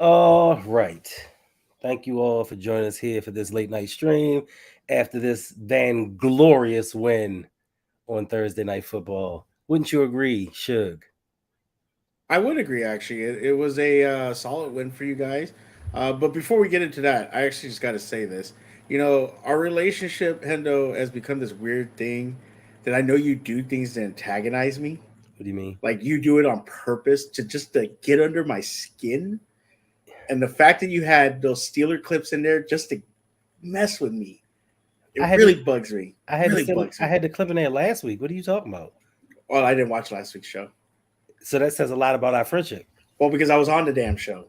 All right. Thank you all for joining us here for this late night stream after this glorious win on Thursday Night Football. Wouldn't you agree, Suge? I would agree. Actually, it was a solid win for you guys. But before we get into that, I actually just got to say this. Our relationship, Hendo, has become this weird thing that I know you do things to antagonize me. What do you mean? Like you do it on purpose to just to get under my skin. And the fact that you had those Steeler clips in there just to mess with me, I it had really to, bugs me. I had to Really send, bugs I me. had the clip in there last week. What are you talking about? Well, I didn't watch last week's show. So that says a lot about our friendship. Well, because I was on the damn show.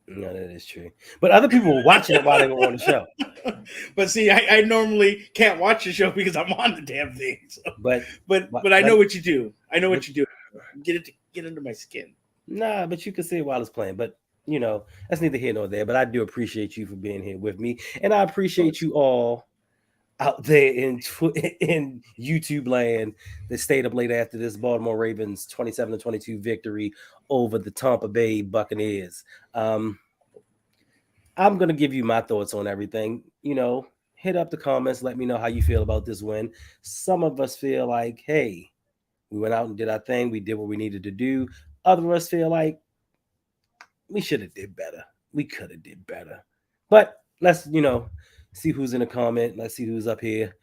No, that is true. But other people were watching it while they were on the show. But see, I normally can't watch the show because I'm on the damn thing. So. But But I know what you do. I know but what you do. Get under my skin. nah, but you can see it while it's playing. But that's neither here nor there. But I do appreciate you for being here with me, and I Of appreciate course. you all out there in YouTube land that stayed up late after this Baltimore Ravens 27-22 victory over the Tampa Bay Buccaneers. Um, I'm gonna give you my thoughts on everything. Hit up the comments. Let me know how you feel about this win. Some of us feel like, hey, we went out and did our thing. We did what we needed to do. Other of us feel like we should have did better. We could have did better. But let's see who's in the comment. Let's see who's up here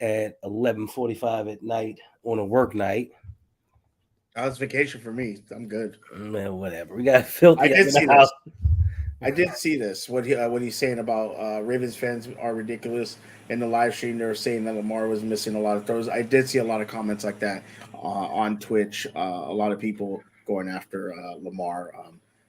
at 11:45 at night on a work night. That was vacation for me. I'm good. Man, whatever. We got filthy I up did in the see house. this. I did see this. What he's saying about Ravens fans are ridiculous. In the live stream, they were saying that Lamar was missing a lot of throws. I did see a lot of comments like that on Twitch. A lot of people going after Lamar,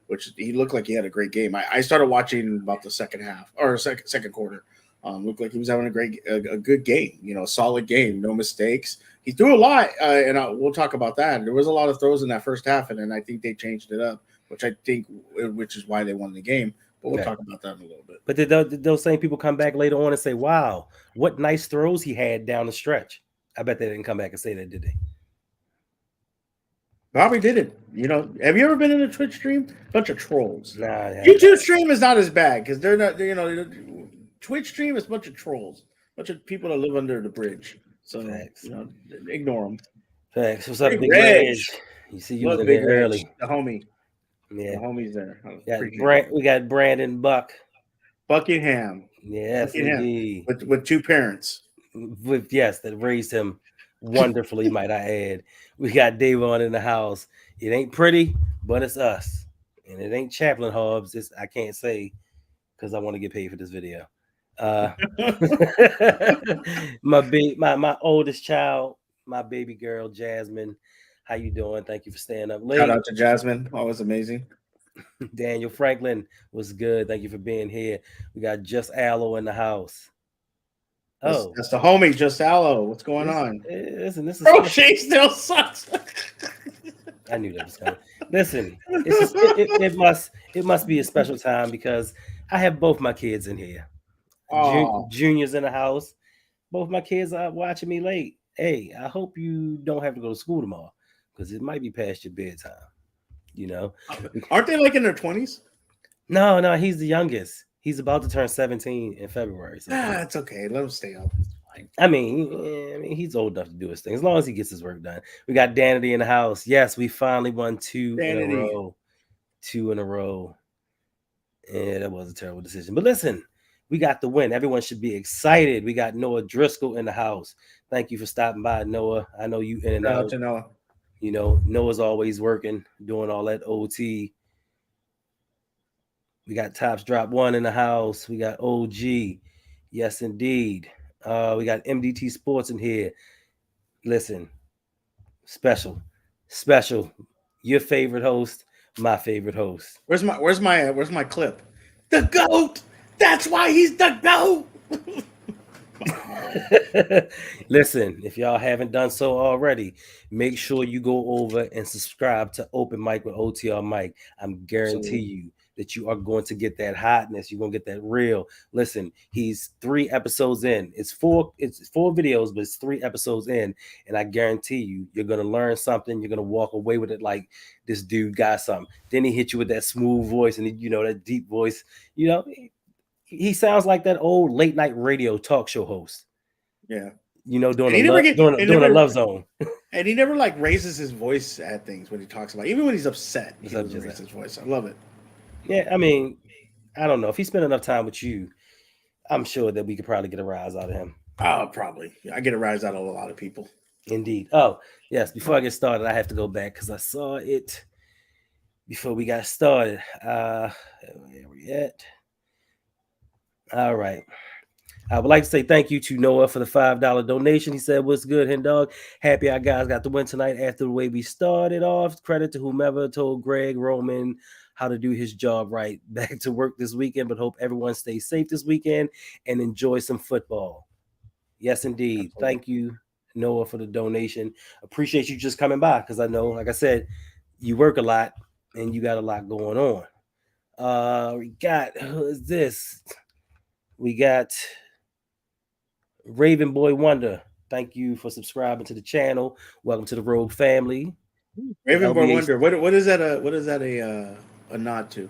which he looked like he had a great game. I started watching about the second half or second quarter. Looked like he was having a good game. Solid game, no mistakes. He threw a lot, and we'll talk about that. There was a lot of throws in that first half, and then I think they changed it up, which is why they won the game. But we'll Okay. talk about that in a little bit. But did those same people come back later on and say, wow, what nice throws he had down the stretch? I bet they didn't come back and say that, did they? Probably did it. Have you ever been in a Twitch stream? Bunch of trolls. Nah, I haven't. YouTube stream is not as bad because they're not. Twitch stream is a bunch of trolls, bunch of people that live under the bridge. So Facts. ignore them. Facts. What's up, Hey, Big Reg. Reg? You see you was Look, in Big here Reg, early. the homie. The Yeah. homie's there. I Got appreciate it. We got Brandon Buck. Buckingham. Yes, Buckingham indeed. with two parents. Yes, that raised him wonderfully, might I add. We got Davon in the house. It ain't pretty, but it's us. And it ain't Chaplain Hobbs. I can't say because I want to get paid for this video. Uh my oldest child, my baby girl, Jasmine. How you doing? Thank you for staying up Shout late. out to Jasmine. Always amazing. Daniel Franklin was good. Thank you for being here. We got Just Aloe in the house. Oh, That's the homie, Just Aloe. What's going on? Listen, this is Bro, Shea still sucks. I knew that was coming. Listen, it must be a special time because I have both my kids in here. Oh, Junior's in the house. Both my kids are watching me late. Hey, I hope you don't have to go to school tomorrow because it might be past your bedtime. You know, aren't they like in their 20s? no, he's the youngest. He's about to turn 17 in February. So It's okay. Let them stay up. I mean, he's old enough to do his thing as long as he gets his work done. We got Danity in the house. Yes, we finally won two in a Danity. row. 2 in a row. Yeah, that was a terrible decision. But listen, we got the win. Everyone should be excited. We got Noah Driscoll in the house. Thank you for stopping by, Noah. I know you in and Shout out out. to Noah. Noah's always working, doing all that OT. We got Tops Drop One in the house. We got OG. Yes, indeed. We got MDT Sports in here. Listen, special. Your favorite host, my favorite host. Where's my clip? The GOAT. That's why he's the GOAT. Listen, if y'all haven't done so already, make sure you go over and subscribe to Open Mic with OTR Mike. I'm guarantee you that you are going to get that hotness. You're gonna get that real. Listen, he's 3 episodes in. It's four videos, but it's 3 episodes in, and I guarantee you're gonna learn something. You're gonna walk away with it like this dude got something. Then he hit you with that smooth voice and that deep voice. He sounds like that old late night radio talk show host. Yeah. Doing And he never doing a love zone. and he never like raises his voice at things when he talks about. Even when he's upset, he doesn't raise his voice. I love it. Yeah, I mean, I don't know if he spent enough time with you. I'm sure that we could probably get a rise out of him. Probably. I get a rise out of a lot of people. Indeed. Oh, yes. Before I get started, I have to go back because I saw it before we got started. Where we at? All right. I would like to say thank you to Noah for the $5 donation. He said, "What's good, Hen Dog? Happy our guys got the win tonight after the way we started off. Credit to whomever told Greg Roman how to do his job right. Back to work this weekend, but hope everyone stays safe this weekend and enjoy some football." Yes, indeed. Absolutely. Thank you, Noah, for the donation. Appreciate you just coming by because I know, like I said, you work a lot and you got a lot going on. We got, who is this? We got Raven Boy Wonder. Thank you for subscribing to the channel. Welcome to the Rogue family. Raven Boy LBH. Wonder. What is that? What is that a nod to?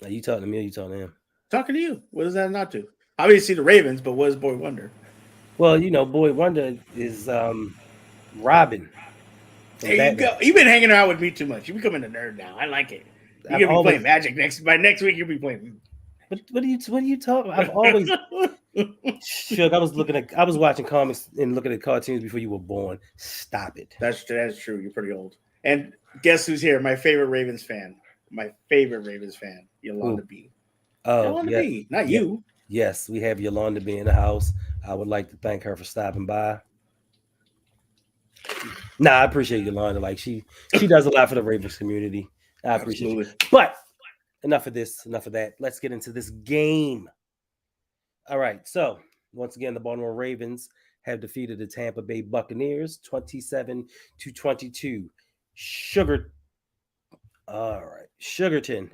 Are you talking to me or you talking to him? Talking to you. What is that a nod to? Obviously the Ravens, but what is Boy Wonder? Well, Boy Wonder is Robin. There you go. You've been hanging out with me too much. You're becoming a nerd now. I like it. You're gonna be playing Magic by next week. You'll be playing. What are you talking about? I've always Shook. I was watching comics and looking at cartoons before you were born. Stop it. That's true. You're pretty old. And guess who's here? My favorite Ravens fan. Yolanda B. Oh, Yolanda B. Not you. Yes, we have Yolanda B in the house. I would like to thank her for stopping by. Nah, I appreciate Yolanda. Like she does a lot for the Ravens community. I appreciate it. But enough of this, enough of that. Let's get into this game. All right. So once again, the Baltimore Ravens have defeated the Tampa Bay Buccaneers 27-22. All right, Sugarton.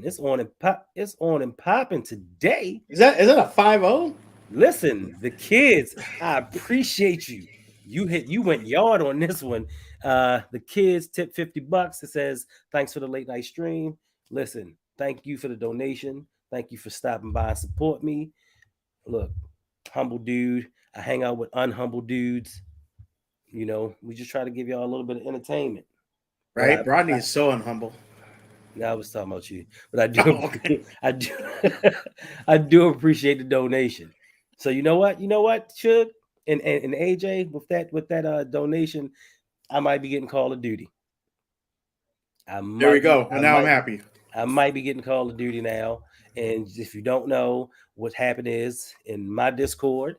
It's on and pop. It's on and popping today. Is that a 5-0? Listen, the kids. I appreciate you. You went yard on this one. The kids tip $50. It says thanks for the late night stream. Listen, thank you for the donation. Thank you for stopping by and support me. Look, humble dude. I hang out with unhumble dudes. We just try to give y'all a little bit of entertainment. Right? Rodney is so unhumble. No, I was talking about you, but I do, I do appreciate the donation. So you know what, Chug and AJ with that donation, I might be getting Call of Duty. There we go. And now I'm happy. I might be getting Call of Duty now. And if you don't know, what happened is in my Discord,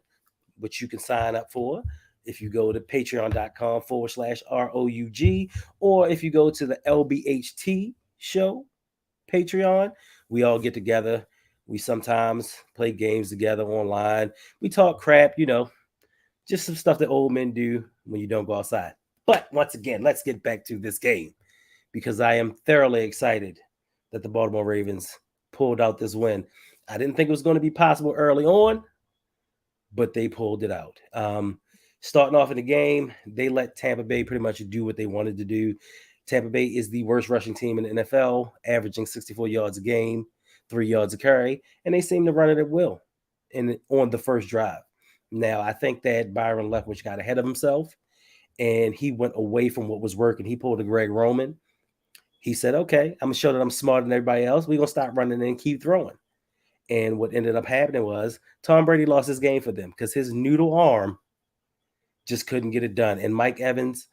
which you can sign up for, if you go to patreon.com/ROUG, or if you go to the LBHT show Patreon, we all get together. We sometimes play games together online. We talk crap, just some stuff that old men do when you don't go outside. But once again, let's get back to this game because I am thoroughly excited that the Baltimore Ravens pulled out this win. I didn't think it was going to be possible early on, but they pulled it out. Starting off in the game, they let Tampa Bay pretty much do what they wanted to do. Tampa Bay is the worst rushing team in the NFL, averaging 64 yards a game, 3 yards a carry, and they seem to run it at will on the first drive. Now, I think that Byron Leftwich got ahead of himself, and he went away from what was working. He pulled a Greg Roman. He said, okay, I'm going to show that I'm smarter than everybody else. We're going to stop running and keep throwing. And what ended up happening was Tom Brady lost his game for them because his noodle arm just couldn't get it done. And Mike Evans,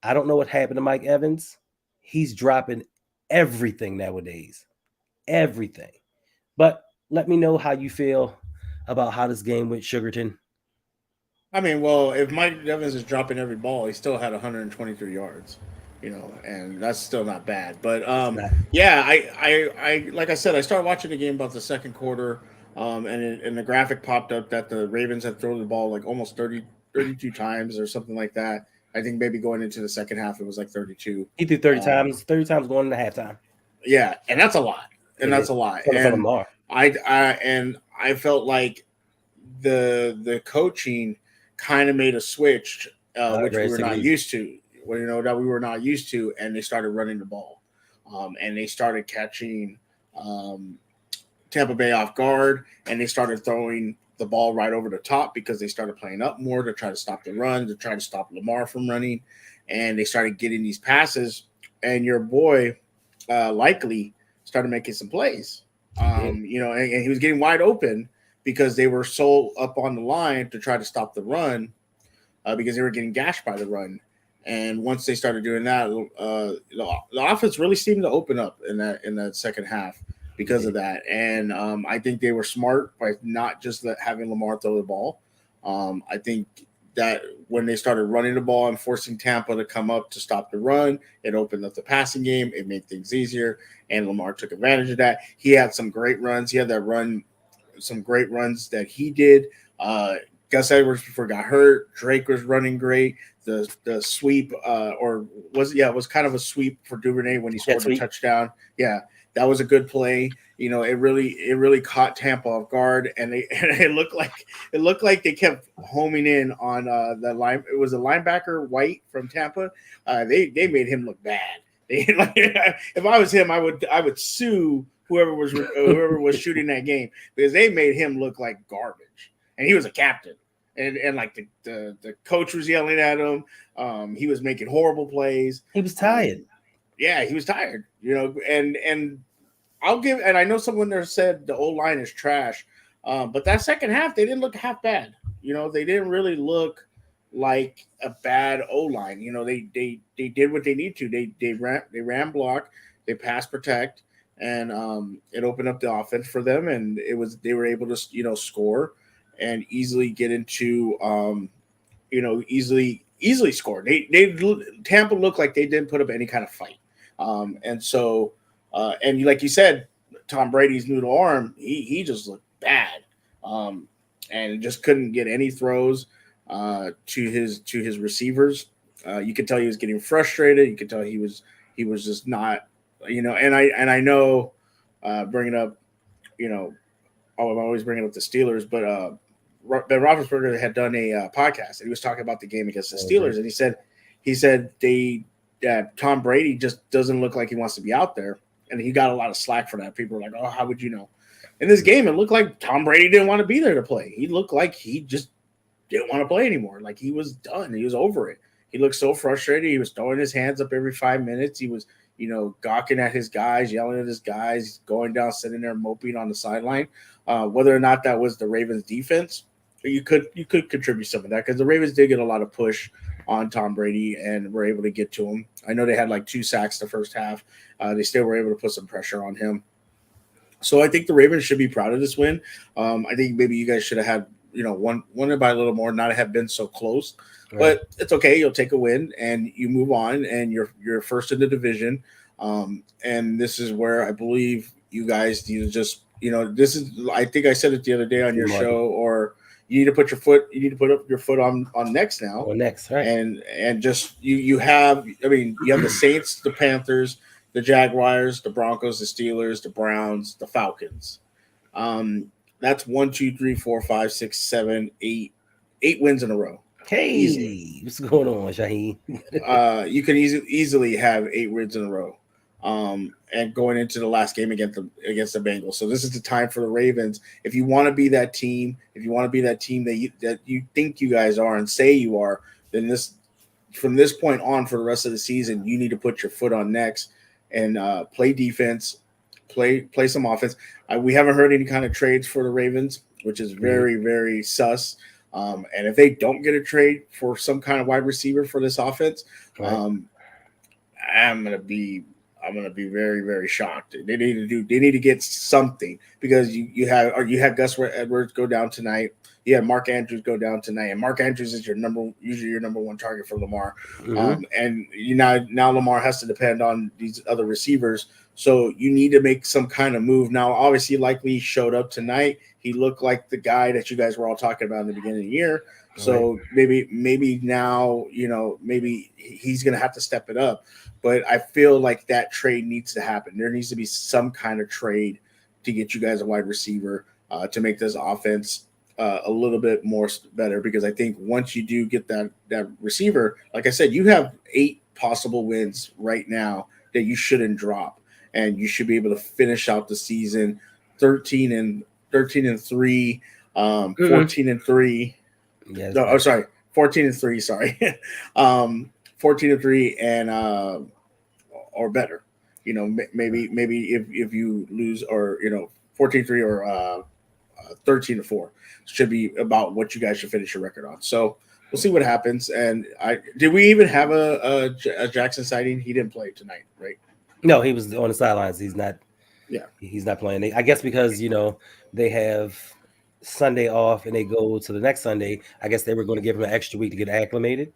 I don't know what happened to Mike Evans. He's dropping everything nowadays. Everything. But let me know how you feel about how this game went, Sugarton. I mean, well, if Mike Evans is dropping every ball, he still had 123 yards, and that's still not bad. But yeah, I like I said, I started watching the game about the second quarter, and the graphic popped up that the Ravens had thrown the ball like almost 32 times or something like that. I think maybe going into the second half, it was like 32. He threw 30 times going into halftime. Yeah, and that's a lot. And It that's is a lot. for And Lamar. I felt like the coaching kind of made a switch, which we were not Agreed. used to. Well, that we were not used to, and they started running the ball, and they started catching um, Tampa Bay off guard, and they started throwing the ball right over the top because they started playing up more to try to stop the run, to try to stop Lamar from running, and they started getting these passes. And your boy likely started making some plays, and he was getting wide open because they were so up on the line to try to stop the run because they were getting gashed by the run. And once they started doing that, the offense really seemed to open up in that second half because of that. And I think they were smart by not just having Lamar throw the ball. I think that when they started running the ball and forcing Tampa to come up to stop the run, it opened up the passing game. It made things easier, and Lamar took advantage of that. He had some great runs. He had that run, some great runs that he did. Gus Edwards before got hurt. Drake was running great. The sweep it was kind of a sweep for Duvernay when he scored the touchdown. Yeah, that was a good play. It really caught Tampa off guard, and it looked like they kept homing in on the line. It was a linebacker White from Tampa. They made him look bad. If I was him, I would sue whoever was shooting that game because they made him look like garbage, and he was a captain. And like the coach was yelling at him. He was making horrible plays. He was tired. Yeah, he was tired. And I know someone there said the old line is trash, but that second half they didn't look half bad. They didn't really look like a bad O line. They did what they need to. They ran block, they pass protect, and it opened up the offense for them, and they were able to score and easily get into easily score. Tampa looked like they didn't put up any kind of fight, and so and like you said, Tom Brady's noodle arm, he just looked bad, and just couldn't get any throws to his receivers. You could tell he was getting frustrated. You could tell he was just not, and I know bringing up, I'm always bringing up the Steelers, but Ben Roethlisberger had done a podcast, and he was talking about the game against the Steelers, and he said Tom Brady just doesn't look like he wants to be out there, and he got a lot of slack for that. People were like, "Oh, how would you know?" In this game, it looked like Tom Brady didn't want to be there to play. He looked like he just didn't want to play anymore. Like he was done. He was over it. He looked so frustrated. He was throwing his hands up every 5 minutes. He was, gawking at his guys, yelling at his guys, going down, sitting there moping on the sideline. Whether or not that was the Ravens defense, you could contribute some of that because the Ravens did get a lot of push on Tom Brady and were able to get to him. I know they had like 2 sacks the first half. They still were able to put some pressure on him. So I think the Ravens should be proud of this win. I think maybe you guys should have had, won it by a little more, not have been so close. Right. But it's okay. You'll take a win and you move on, and you're first in the division. And this is where I believe you guys need to just, this is, I think I said it the other day on your show, or you need to put up your foot on next now. Or next, right? And just you have the Saints, the Panthers, the Jaguars, the Broncos, the Steelers, the Browns, the Falcons. That's 1, 2, 3, 4, 5, 6, 7, 8 wins in a row. Hey, easily. What's going on, Shaheen? You can easily have 8 wins in a row. And going into the last game against the Bengals. So this is the time for the Ravens. If you want to be that team, that you think you guys are and say you are, then from this point on for the rest of the season, you need to put your foot on next and play defense, play some offense. We haven't heard any kind of trades for the Ravens, which is very, very sus. And if they don't get a trade for some kind of wide receiver for this offense, right. I'm gonna be very, very shocked. They need to get something because you had Gus Edwards go down tonight. You had Mark Andrews go down tonight, and Mark Andrews is usually your number one target for Lamar. Mm-hmm. And now Lamar has to depend on these other receivers. So you need to make some kind of move. Now, obviously, likely showed up tonight. He looked like the guy that you guys were all talking about in the beginning of the year. Right. So maybe now, maybe he's gonna have to step it up. But I feel like that trade needs to happen. There needs to be some kind of trade to get you guys a wide receiver to make this offense a little bit more better. Because I think once you do get that receiver, like I said, you have 8 possible wins right now that you shouldn't drop, and you should be able to finish out the season 13-3, Mm-mm. 14-3. Yes, No, oh, bro. sorry, 14-3. Sorry, um, 14-3, and or better. Maybe if you lose, or 14-3, or 13-4 should be about what you guys should finish your record on. So we'll see what happens. And I did we even have a Jackson sighting? He didn't play tonight, right? No, he was on the sidelines. He's not. Yeah, He's not playing. I guess because they have Sunday off and they go to the next Sunday. I guess they were going to give him an extra week to get acclimated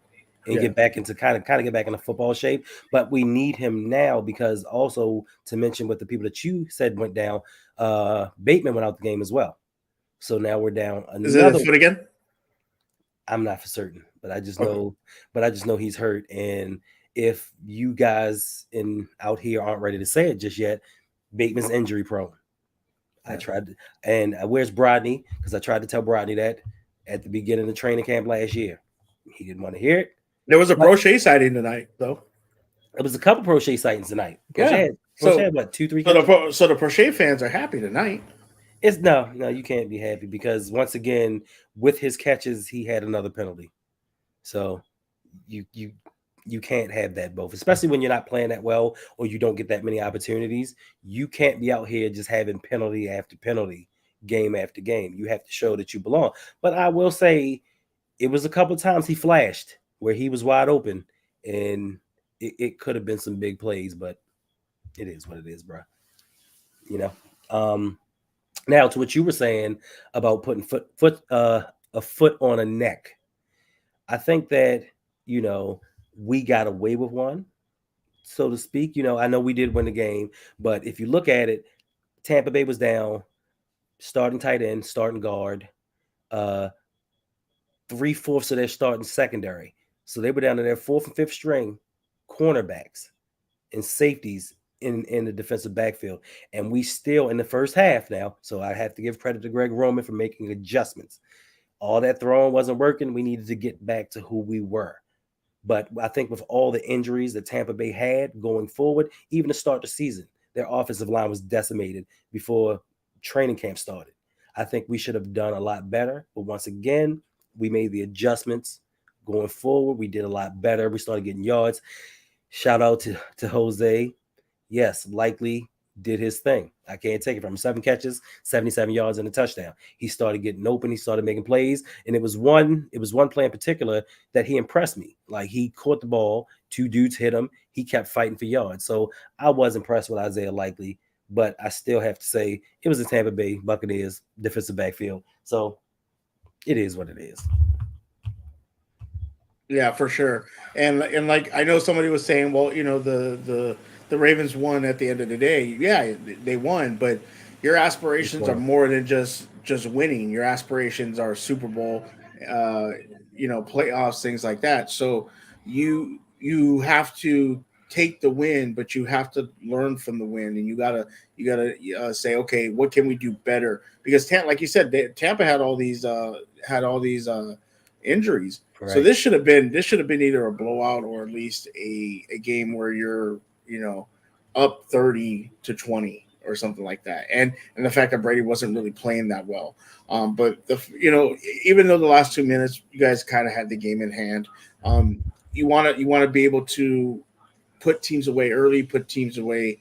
and yeah. get back into kind of get back into football shape. But we need him now because also to mention with the people that you said went down, Bateman went out the game as well. So now we're down Is it his another. foot again? I'm not for certain, but I just Okay. know, he's hurt. And if you guys in out here aren't ready to say it just yet, Bateman's injury prone. I Yeah. tried to, and where's Brodney? Because I tried to tell Brodney that at the beginning of training camp last year. He didn't want to hear it. There was a But Prochet sighting tonight, though. it was a couple Crochet sightings tonight. Yeah. Crochet So had what, 2, 3 so the catches? so the Prochet fans are happy tonight. It's no, you can't be happy because once again, with his catches, he had another penalty. So you you you can't have that both, especially when you're not playing that well or you don't get that many opportunities. You can't be out here just having penalty after penalty, game after game. You have to show that you belong. But I will say it was a couple of times he flashed where he was wide open, and it could have been some big plays, but it is what it is, bro. You know. Um, Now to what you were saying about putting a foot on a neck. I think that you know we got away with one, so to speak. I know we did win the game, but if you look at it, Tampa Bay was down, starting tight end, starting guard, uh, 3/4 of their starting secondary. So they were down to their fourth and fifth string cornerbacks and safeties in the defensive backfield. And we still in the first half now. So I have to give credit to Greg Roman for making adjustments. All that throwing wasn't working. We needed to get back to who we were. But I think with all the injuries that Tampa Bay had going forward, even to start the season, their offensive line was decimated before training camp started. I think we should have done a lot better. But once again, we made the adjustments going forward. We did a lot better. We started getting yards. Shout out to Jose. Yes, likely did his thing. I can't take it from him. 7 catches, 77 yards, and a touchdown. He started getting open. He started making plays, and it was one play in particular that he impressed me. Like he caught the ball, 2 dudes hit him. He kept fighting for yards. So I was impressed with Isaiah Likely, but I still have to say it was the Tampa Bay Buccaneers defensive backfield. So it is what it is. Yeah, for sure. And like I know somebody was saying, well, the Ravens won at the end of the day. Yeah, they won, but your Which aspirations are one? more than just winning. Your aspirations are Super Bowl, uh, playoffs, things like that. So you have to take the win, but you have to learn from the win, and you gotta say, okay, what can we do better? Because like you said, Tampa had all these injuries. So Right. this should have been either a blowout or at least a game where you're up 30-20 or something like that. And the fact that Brady wasn't really playing that well. But even though the last 2 minutes you guys kind of had the game in hand, you want to be able to put teams away early, put teams away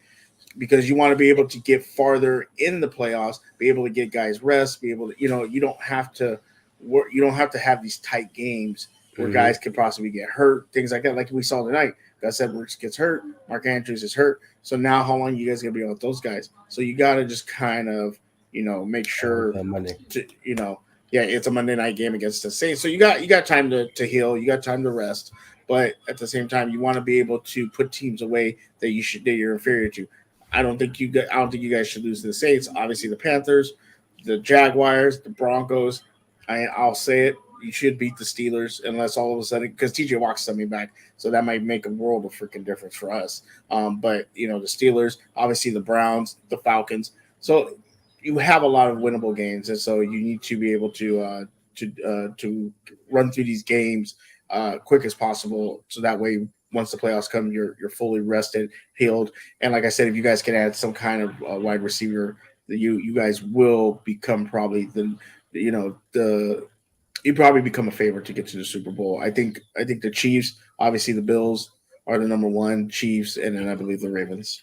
because you want to be able to get farther in the playoffs, be able to get guys rest, be able to, you don't have to work, you don't have to have these tight games where Mm-hmm. guys could possibly get hurt, things like that. Like we saw tonight, Gus Edwards gets hurt, Mark Andrews is hurt. So now how long you guys gonna be on with those guys? So you got to just kind of, make sure Until Monday. to, yeah, it's a Monday night game against the Saints. So you got time to heal, you got time to rest. But at the same time, you want to be able to put teams away that you're inferior to. I don't think you guys should lose to the Saints. Obviously, the Panthers, the Jaguars, the Broncos. I'll say it. you should beat the Steelers unless all of a sudden because TJ Watt's coming back, so that might make a world of freaking difference for us. But the Steelers, obviously the Browns, the Falcons, so you have a lot of winnable games, and so you need to be able to run through these games quick as possible, so that way once the playoffs come, you're fully rested, healed, and like I said, if you guys can add some kind of wide receiver, you guys will become probably the you probably become a favorite to get to the Super Bowl. I think the Chiefs, obviously the Bills are the number one, Chiefs, and then I believe the Ravens.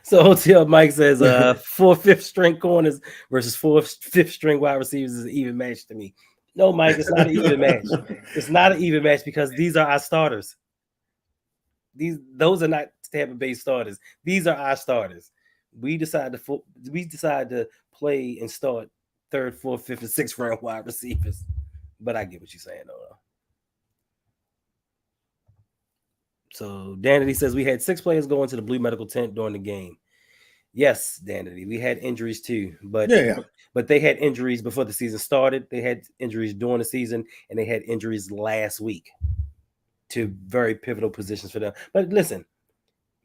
So Hotel Mike says, four fifth string corners versus four fifth string wide receivers is an even match to me. No, Mike, it's not an even match. It's not an even match because these are our starters. Those are not Tampa Bay starters. These are our starters. We decide to play and start third, fourth, fifth, and sixth round wide receivers. But I get what you're saying, though. So Danity says we had 6 players go into the blue medical tent during the game. Yes, Danity, we had injuries too, but they had injuries before the season started. They had injuries during the season, and they had injuries last week to very pivotal positions for them. But listen,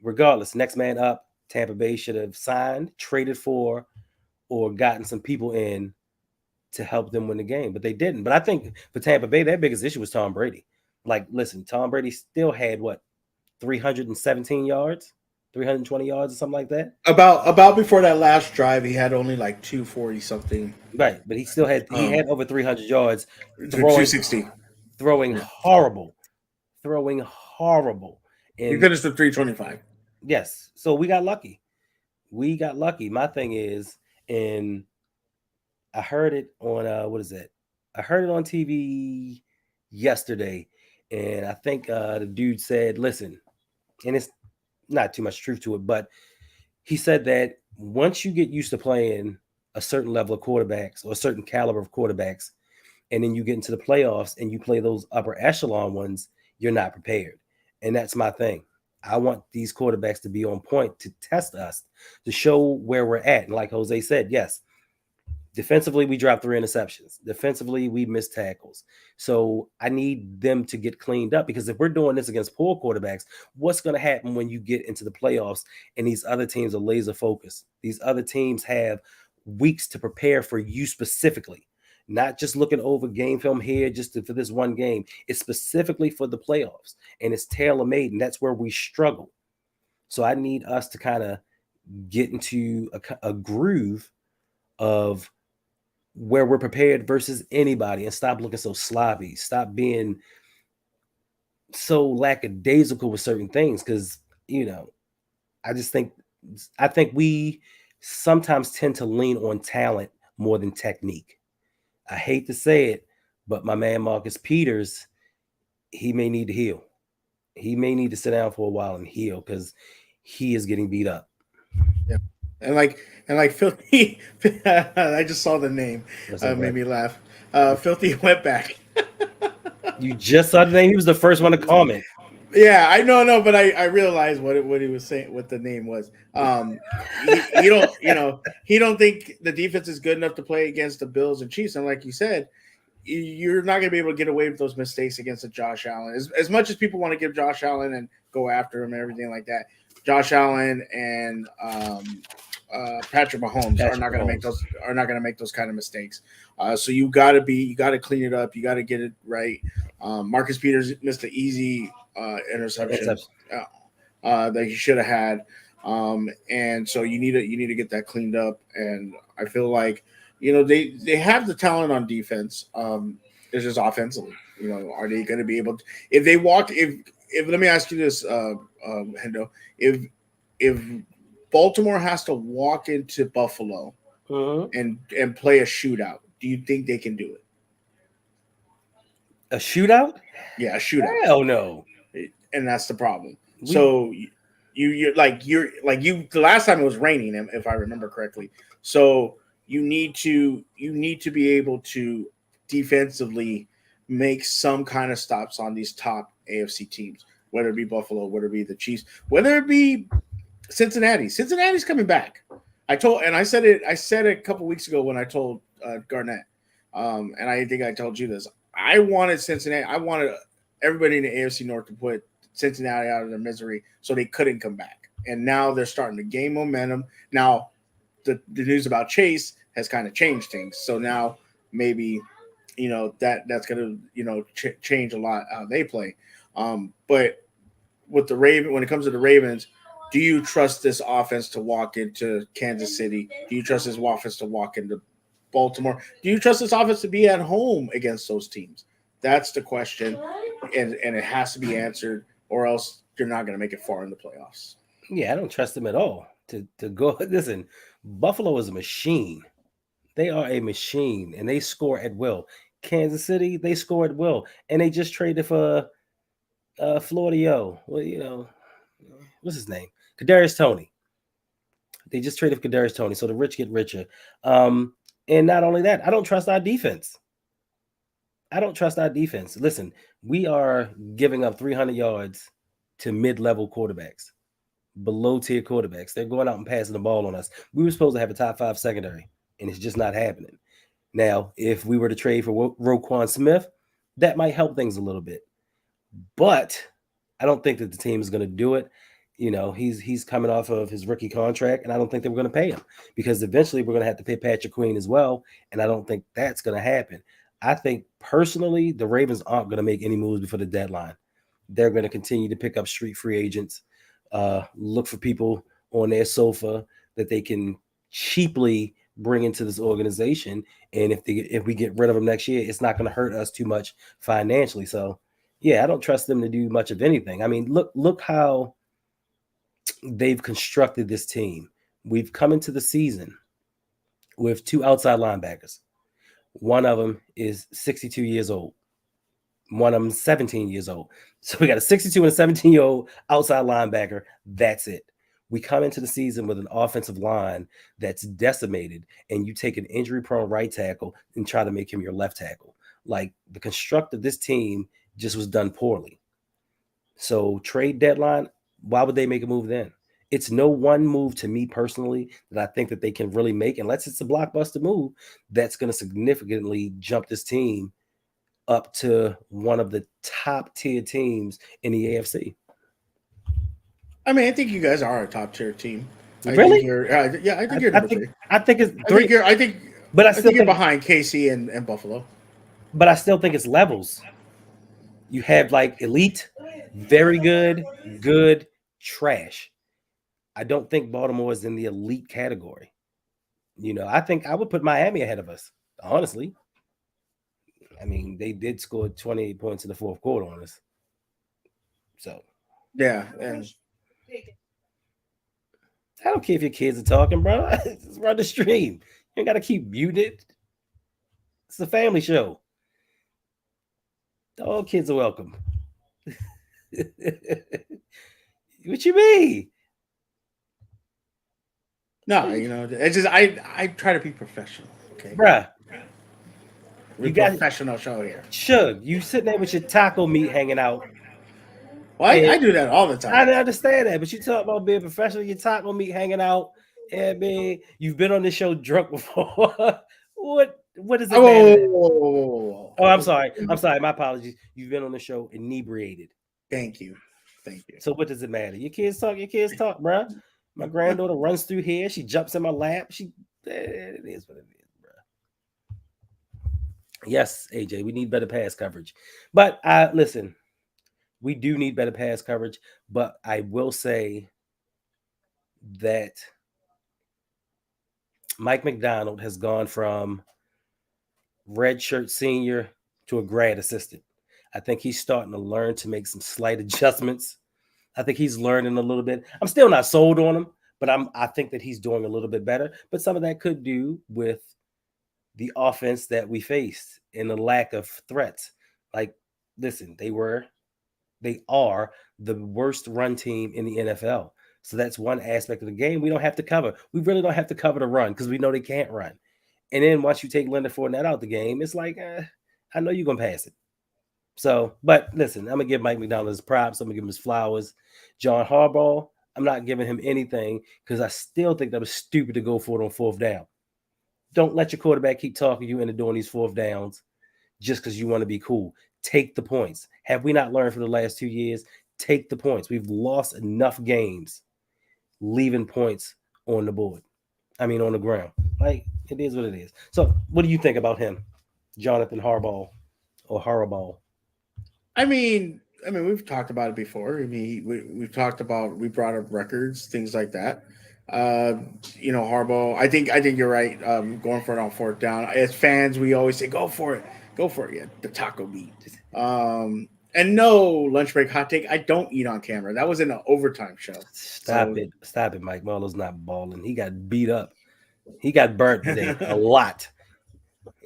regardless, next man up, Tampa Bay should have signed, traded for, or gotten some people in to help them win the game, but they didn't. But I think for Tampa Bay, their biggest issue was Tom Brady. Like, listen, Tom Brady still had 317 yards, 320 yards, or something like that. About before that last drive, he had only like 240 something. Right, but he still had over 300 yards, 260, throwing horrible. And he finished with 325. Yes, so we got lucky. My thing is, and I heard it on I heard it on TV yesterday, and I think the dude said, "Listen," and it's not too much truth to it, but he said that once you get used to playing a certain level of quarterbacks or a certain caliber of quarterbacks, and then you get into the playoffs and you play those upper echelon ones, you're not prepared. And that's my thing. I want these quarterbacks to be on point to test us, to show where we're at. And like Jose said, yes, defensively, we dropped 3 interceptions. Defensively, we missed tackles. So I need them to get cleaned up, because if we're doing this against poor quarterbacks, what's going to happen when you get into the playoffs and these other teams are laser focused? These other teams have weeks to prepare for you specifically, not just looking over game film here for this one game. It's specifically for the playoffs, and it's tailor-made, and that's where we struggle. So I need us to kind of get into a groove of where we're prepared versus anybody, and stop looking so sloppy. Stop being so lackadaisical with certain things, because I think we sometimes tend to lean on talent more than technique. I hate to say it, but my man Marcus Peters, he may need to heal. He may need to sit down for a while and heal, because he is getting beat up. Yeah. And like Filthy, I just saw the name, made me laugh. Filthy Wetback. You just saw the name. He was the first one to comment. Yeah, I know, but I realized what he was saying, what the name was. He don't think the defense is good enough to play against the Bills and Chiefs, and like you said, you're not going to be able to get away with those mistakes against a Josh Allen. As much as people want to give Josh Allen and go after him and everything like that, Josh Allen and Patrick Mahomes are not going to make those kind of mistakes. So you got to clean it up. You got to get it right. Marcus Peters missed an easy interception that he should have had, and so you need to get that cleaned up. And I feel like they have the talent on defense. It's just offensively. Are they going to be able to, if they walk? If let me ask you this, Hendo, if Baltimore has to walk into Buffalo and play a shootout, do you think they can do it? A shootout? Yeah, a shootout. Hell no. And that's the problem. So you're the last time it was raining, if I remember correctly. So you need to be able to defensively make some kind of stops on these top AFC teams, whether it be Buffalo, whether it be the Chiefs, whether it be Cincinnati. Cincinnati's coming back. I said it a couple weeks ago when I told Garnett. And I think I told you this. I wanted Cincinnati. I wanted everybody in the AFC North to put Cincinnati out of their misery so they couldn't come back. And now they're starting to gain momentum. Now, the news about Chase has kind of changed things. So now maybe that's going to change a lot how they play. But with the Raven, when it comes to the Ravens, do you trust this offense to walk into Kansas City? Do you trust this offense to walk into Baltimore? Do you trust this offense to be at home against those teams? That's the question, and it has to be answered, or else you're not going to make it far in the playoffs. Yeah, I don't trust them at all to go. Listen, Buffalo is a machine. They are a machine, and they score at will. Kansas City, they score at will, and they just traded for Florida. Well, what's his name? Kadarius Toney. They just traded for Kadarius Toney, so the rich get richer. And not only that, I don't trust our defense. I don't trust our defense. Listen, we are giving up 300 yards to mid-level quarterbacks, below tier quarterbacks. They're going out and passing the ball on us. We were supposed to have a top 5 secondary, and it's just not happening. Now, if we were to trade for Roquan Smith, that might help things a little bit. But I don't think that the team is going to do it. He's coming off of his rookie contract, and I don't think that we're going to pay him because eventually we're going to have to pay Patrick Queen as well, and I don't think that's going to happen. I think personally the Ravens aren't going to make any moves before the deadline. They're going to continue to pick up street free agents, look for people on their sofa that they can cheaply bring into this organization, and if we get rid of them next year, it's not going to hurt us too much financially. So, yeah, I don't trust them to do much of anything. I mean, look how they've constructed this team. We've come into the season with 2 outside linebackers. One of them is 62 years old. One of them 17 years old. So we got a 62 and a 17-year-old outside linebacker. That's it. We come into the season with an offensive line that's decimated, and you take an injury-prone right tackle and try to make him your left tackle. Like, the construct of this team just was done poorly. So trade deadline, why would they make a move then? It's no one move to me personally that I think that they can really make, unless it's a blockbuster move that's going to significantly jump this team up to one of the top tier teams in the AFC. I mean, I think you guys are a top tier team. I think Really? you're. Yeah, I think you're number three. I think it's I three. think you're. I think. But I think you're behind KC and Buffalo. But I still think it's levels. You have like elite, very good, good, trash. I don't think Baltimore is in the elite category. I think I would put Miami ahead of us, honestly. I mean, they did score 28 points in the fourth quarter on us. So, yeah. And I don't care if your kids are talking, bro. Just run the stream. You ain't got to keep muted. It's a family show. All kids are welcome. What you mean? No, it's just I try to be professional. Okay, bruh. We're professional show here. Sure, you sitting there with your taco meat hanging out. Well, I do that all the time. I understand that, but you talk about being professional, your taco meat hanging out. I mean, you've been on this show drunk before. What is it? Oh, I'm sorry. My apologies. You've been on the show inebriated. Thank you. So what does it matter? Your kids talk, bro. My granddaughter runs through here. She jumps in my lap. It is what it is, bro. Yes, AJ, we need better pass coverage. But listen, we do need better pass coverage. But I will say that Mike Macdonald has gone from redshirt senior to a grad assistant. I think he's starting to learn to make some slight adjustments. I think he's learning a little bit. I'm still not sold on him, but I think that he's doing a little bit better. But some of that could do with the offense that we faced and the lack of threats. Like, listen, they are the worst run team in the NFL. So that's one aspect of the game we don't have to cover. We really don't have to cover the run because we know they can't run. And then once you take Leonard Fournette out the game, it's like, I know you're going to pass it. So, but listen, I'm going to give Mike Macdonald his props. I'm going to give him his flowers. John Harbaugh, I'm not giving him anything because I still think that was stupid to go for it on fourth down. Don't let your quarterback keep talking you into doing these fourth downs just because you want to be cool. Take the points. Have we not learned from the last 2 years? Take the points. We've lost enough games leaving points on the board. I mean, on the ground. Like, it is what it is. So, what do you think about him, Jonathan Harbaugh or Harbaugh? We've talked about it before. We've talked about, we brought up records, things like that. Harbaugh. I think you're right. Going for it on fourth down. As fans, we always say, "Go for it, go for it." Yeah, the taco meat. And no lunch break hot take. I don't eat on camera. That was in an overtime show. Stop it, Mike Marlowe's not balling. He got beat up. He got burnt today a lot.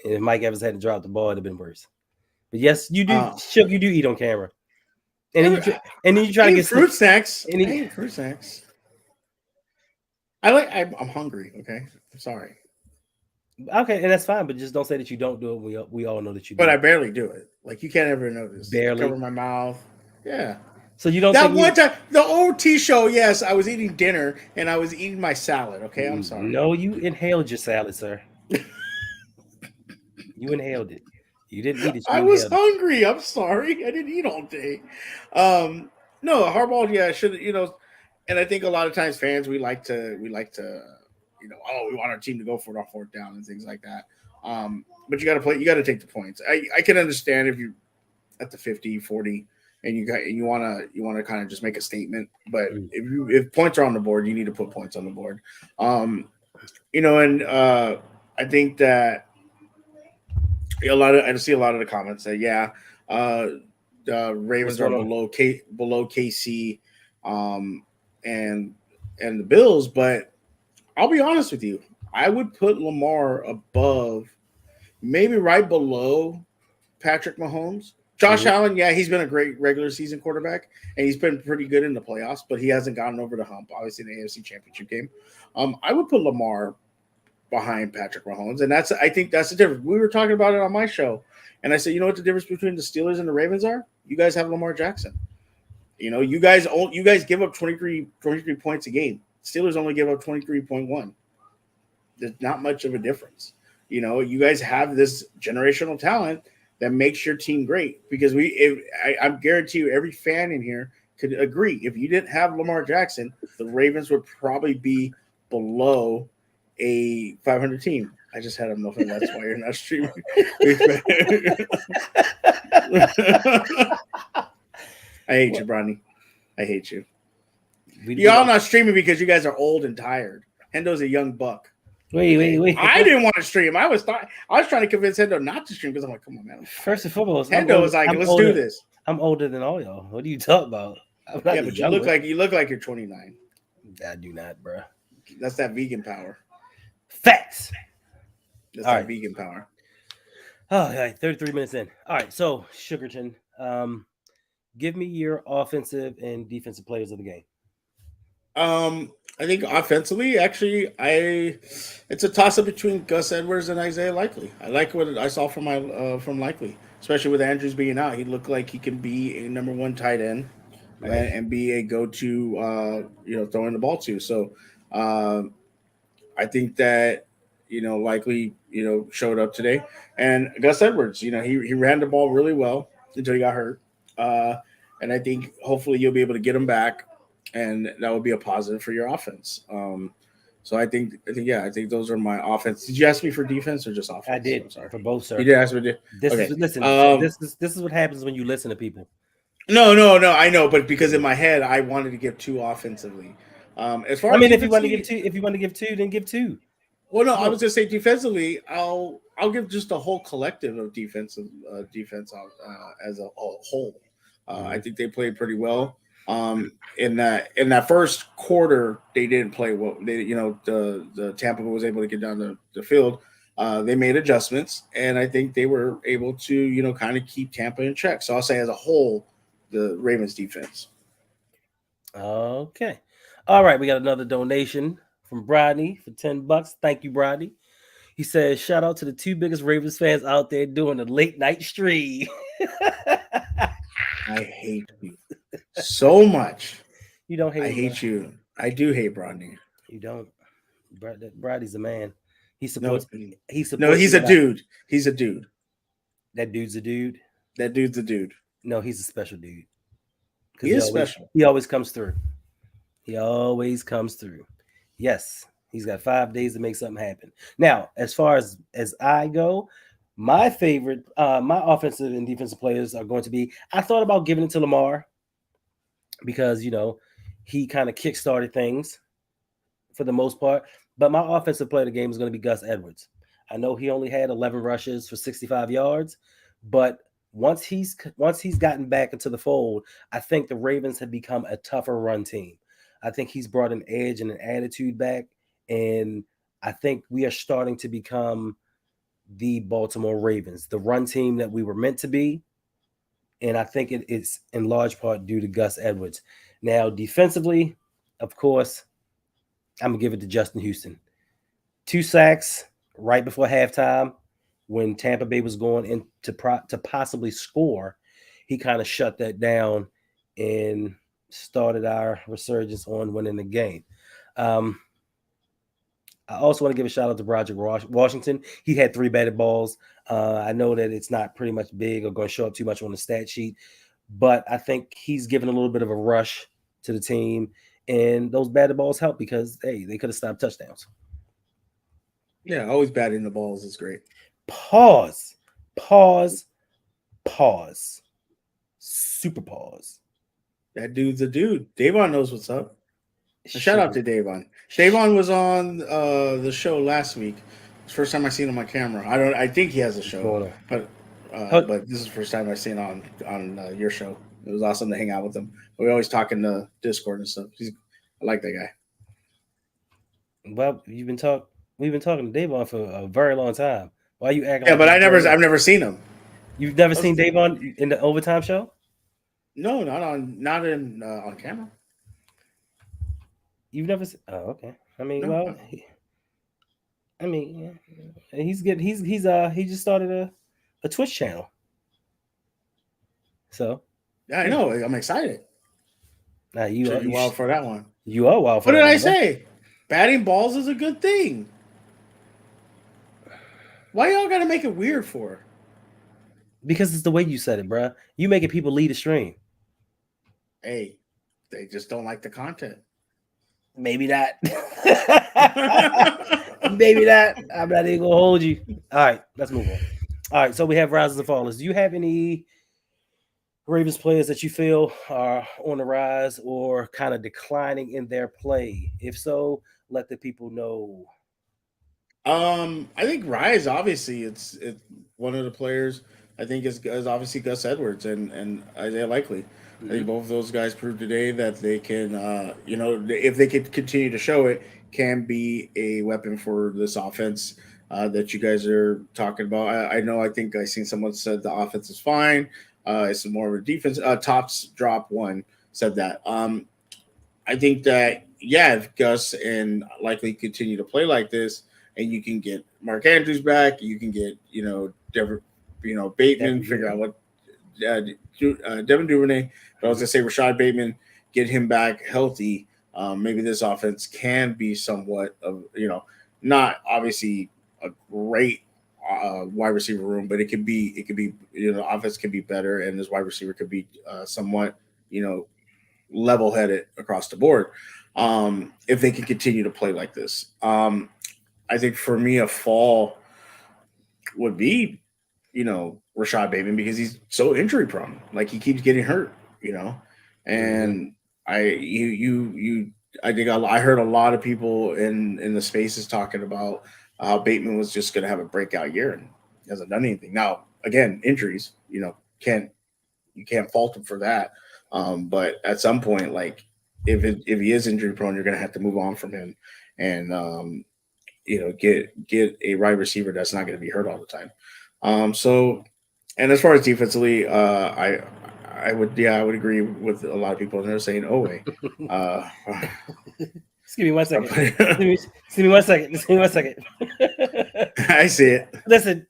And if Mike Evans hadn't dropped the ball, it'd have been worse. But yes, you do. Shook, you do eat on camera. And then you try to get fruit snacks. I eat fruit snacks. I'm hungry. Okay, I'm sorry. Okay, and that's fine. But just don't say that you don't do it. We all know that you do. But I barely do it. Like, you can't ever notice. Barely cover my mouth. Yeah. So you don't. That one time, the OT show. Yes, I was eating dinner and I was eating my salad. Okay, I'm sorry. No, you inhaled your salad, sir. You inhaled it. You didn't eat it. I was hungry. I'm sorry. I didn't eat all day. No, Harbaugh. Yeah, should. And I think a lot of times fans, we like to, we want our team to go for it on fourth down and things like that. But you got to play. You got to take the points. I can understand if you at the 50, 40, and you want to kind of just make a statement. But if points are on the board, you need to put points on the board. I think that I see a lot of the comments that the Ravens are below KC, and the Bills, but I'll be honest with you, I would put Lamar above, maybe right below Patrick Mahomes. Josh Allen, he's been a great regular season quarterback, and he's been pretty good in the playoffs, but he hasn't gotten over the hump, obviously, in the AFC Championship game. I would put Lamar behind Patrick Mahomes, and I think that's the difference. We were talking about it on my show, and I said, you know what the difference between the Steelers and the Ravens are? You guys have Lamar Jackson. You guys give up 23 points a game. Steelers only give up 23.1. There's not much of a difference. You guys have this generational talent that makes your team great, because I guarantee you every fan in here could agree, if you didn't have Lamar Jackson, the Ravens would probably be below a 500 team. I just had a muffin. That's why you're not streaming. I hate you, Bronny. I hate you. Y'all not streaming because you guys are old and tired. Hendo's a young buck. Wait. I didn't want to stream. I was trying to convince Hendo not to stream because I'm like, come on, man. First and foremost, Hendo was like, let's do this. I'm older than all y'all. What are you talking about? Yeah, but you look like you're 29. I do not, bro. That's that vegan power. Facts. That's that vegan power. Oh, yeah, 33 minutes in. All right, so Sugarton, give me your offensive and defensive players of the game. I think offensively, actually, it's a toss-up between Gus Edwards and Isaiah Likely. I like what I saw from Likely, especially with Andrews being out. He looked like he can be a number one tight end, right, and be a go-to, throwing the ball to. So, I think that Likely showed up today, and Gus Edwards, he ran the ball really well until he got hurt, and I think hopefully you'll be able to get him back, and that would be a positive for your offense. So I think those are my offense. Did you ask me for defense or just offense? I did. I'm sorry. For both, sir. You did ask me. This is what happens when you listen to people. No, I know, but because in my head I wanted to give two offensively. As far if you want to give two, then give two. Well, no, I was gonna say defensively, I'll give just a whole collective of defense as a whole. I think they played pretty well. In that first quarter, they didn't play well. The Tampa was able to get down the field. They made adjustments, and I think they were able to kind of keep Tampa in check. So I'll say as a whole, the Ravens defense. Okay. All right, we got another donation from Brodney for $10. Thank you, Brodney. He says, shout out to the two biggest Ravens fans out there doing a late night stream. I hate you so much. You don't hate me. I hate you. I do hate Brodney. You don't. Brodney's a man. He No, supports. He no, supports. he's a Eli. dude. He's a dude. That dude's a dude. That dude's a dude. No, he's a special dude. Because He is special. he always comes through. He always comes through. Yes, he's got 5 days to make something happen. Now, as far as I go, my favorite, my offensive and defensive players are going to be. I thought about giving it to Lamar because he kind of kickstarted things for the most part. But my offensive player of the game is going to be Gus Edwards. I know he only had 11 rushes for 65 yards, but once he's gotten back into the fold, I think the Ravens have become a tougher run team. I think he's brought an edge and an attitude back, and I think we are starting to become the Baltimore Ravens, the run team that we were meant to be. And I think it's in large part due to Gus Edwards. Now, defensively, of course, I'm going to give it to Justin Houston. 2 sacks right before halftime when Tampa Bay was going in to possibly score. He kind of shut that down and started our resurgence on winning the game. I also want to give a shout out to Broderick Washington. He had 3 batted balls. I know that it's not pretty much big or going to show up too much on the stat sheet, but I think he's given a little bit of a rush to the team, and those batted balls help because, hey, they could have stopped touchdowns. Yeah, always batting the balls is great. Pause. Super pause. That dude's a dude. Davon knows what's up. Shout out to Davon. Davon was on the show last week. It's the first time I seen him on camera. I think he has a show, but this is the first time I've seen on your show. It was awesome to hang out with him. We always talk in the Discord and stuff. I like that guy. Well, we've been talking to Davon for a very long time. Why are you acting? Yeah, but I've never seen him. You've never seen Davon in the overtime show? No, not on camera. You've never seen? Oh, okay. I mean, No. he's good. He just started a Twitch channel. So yeah, I know. I'm excited. Now you are wild for that one. You are wild for that. What did I say? Batting balls is a good thing. Why y'all got to make it weird for? Because it's the way you said it, bro. You making people lead a stream. Hey, they just don't like the content. Maybe not. Maybe not. I'm not even gonna hold you. All right, let's move on. All right, so we have rises and fallers. Do you have any Ravens players that you feel are on the rise or kind of declining in their play? If so, let the people know. I think rise, obviously, it's one of the players. I think is obviously Gus Edwards and Isaiah Likely. Mm-hmm. I think both of those guys proved today that they can, if they could continue to show it, can be a weapon for this offense that you guys are talking about. I think I seen someone said the offense is fine. It's more of a defense. Tops Drop One said that. I think that, if Gus and Likely continue to play like this, and you can get Mark Andrews back, you can get, Bateman, figure out what Devin Duvernay, but I was going to say Rashad Bateman, get him back healthy. Maybe this offense can be somewhat of, not obviously a great wide receiver room, but it could be, offense could be better, and this wide receiver could be somewhat, level-headed across the board if they can continue to play like this. I think for me, a fall would be, Rashad Bateman, because he's so injury prone. Like, he keeps getting hurt, and I think I heard a lot of people in the spaces talking about how Bateman was just going to have a breakout year, and he hasn't done anything. Now, again, injuries, you can't fault him for that. But at some point, like, if he is injury prone, you're going to have to move on from him and, get a wide receiver that's not going to be hurt all the time. And as far as defensively, I would agree with a lot of people, and they're saying Owe. Just give me 1 second. Just give me 1 second. Just give me 1 second. I see it. Listen.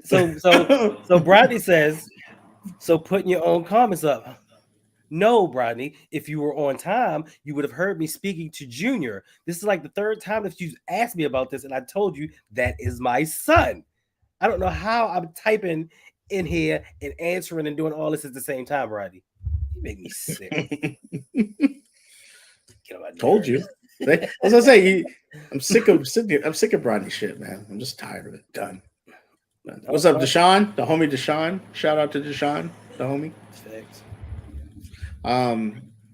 So Bradley says, so putting your own comments up. No, Rodney, if you were on time, you would have heard me speaking to Junior. This is like the third time that you asked me about this, and I told you that is my son. I don't know how I'm typing in here and answering and doing all this at the same time, Rodney. You make me sick. Get on my Told you. nerves. As I say, I'm sick of Bronny shit, man. I'm just tired of it. Done. What's up, Deshaun? The homie Deshaun. Shout out to Deshaun, the homie. Facts.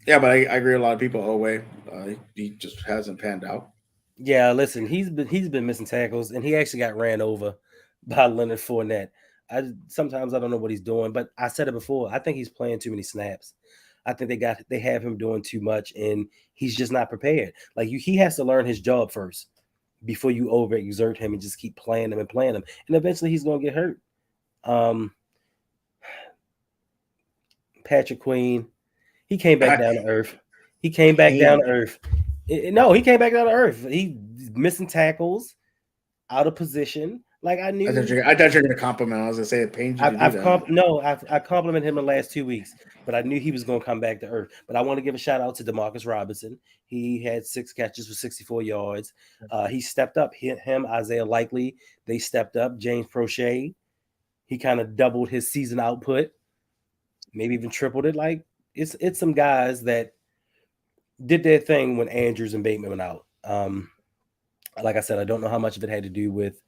Yeah, but I agree with a lot of people. Oweh, he just hasn't panned out. Yeah, listen, he's been missing tackles, and he actually got ran over by Leonard Fournette. Sometimes I don't know what he's doing, but I said it before. I think he's playing too many snaps. I think they have him doing too much, and he's just not prepared. Like he has to learn his job first before you overexert him and just keep playing him, and eventually he's going to get hurt. Patrick Queen, he came back down to earth. He came back down to earth. No, he came back down to earth. He missing tackles, out of position. Like I knew. I thought you were going to compliment. I was going to say it pains you to do that. I complimented him in the last 2 weeks, but I knew he was going to come back to earth. But I want to give a shout out to Demarcus Robinson. He had 6 catches for 64 yards. He stepped up. Him, Isaiah Likely, they stepped up. James Prochet, he kind of doubled his season output, maybe even tripled it. Like it's some guys that did their thing when Andrews and Bateman went out. Like I said, I don't know how much of it had to do with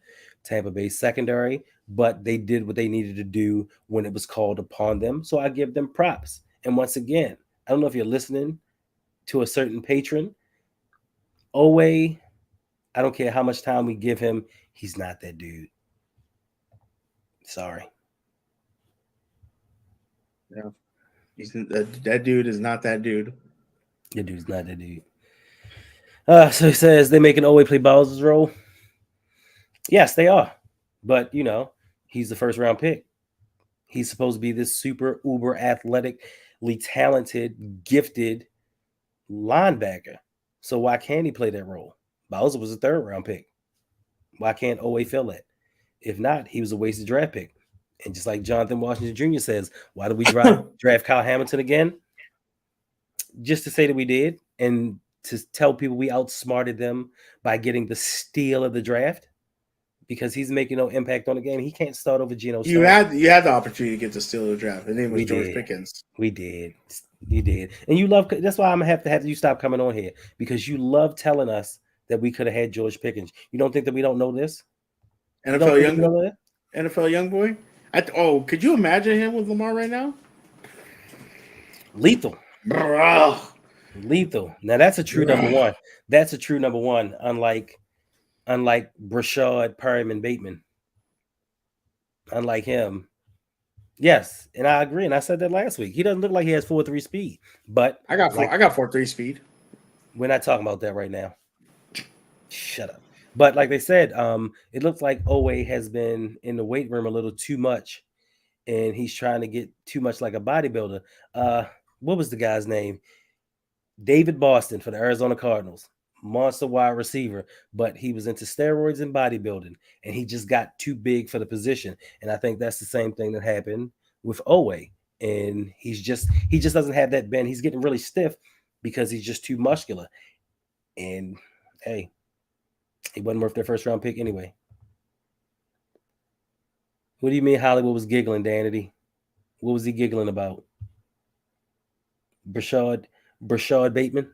Tampa Bay secondary, but they did what they needed to do when it was called upon them. So I give them props. And once again, I don't know if you're listening to a certain patron. Oweh, I don't care how much time we give him. He's not that dude. Sorry. Yeah. That dude is not that dude. That dude's not that dude. So he says they're making Oweh play Bowser's role. Yes, they are. But, he's the first round pick. He's supposed to be this super uber athletically talented, gifted linebacker. So why can't he play that role? Bowser was a third round pick. Why can't Oweh fill that? If not, he was a wasted draft pick. And just like Jonathan Washington Jr. says, why did we draft Kyle Hamilton again? Just to say that we did, and to tell people we outsmarted them by getting the steal of the draft, because he's making no impact on the game. He can't start over Geno Stone. You had the opportunity to get the steal of the draft. His name was George Pickens. We did. You did. And you love. That's why I'm gonna have you stop coming on here, because you love telling us that we could have had George Pickens. You don't think that we don't know this? NFL young boy. Could you imagine him with Lamar right now? Lethal. Lethal. Now that's a true number one. That's a true number one. Unlike Brashad Perryman Bateman. Unlike him. Yes, and I agree. And I said that last week. He doesn't look like he has 4.3 speed. But I got 4.3 speed. We're not talking about that right now. Shut up. But like they said, it looks like Oweh has been in the weight room a little too much, and he's trying to get too much like a bodybuilder. What was the guy's name? David Boston for the Arizona Cardinals. Monster wide receiver, but he was into steroids and bodybuilding, and he just got too big for the position. And I think that's the same thing that happened with Oweh. And he just doesn't have that bend. He's getting really stiff because he's just too muscular. And hey, he wasn't worth their first round pick anyway. What do you mean Hollywood was giggling, Danity? What was he giggling about? Brashad Bateman?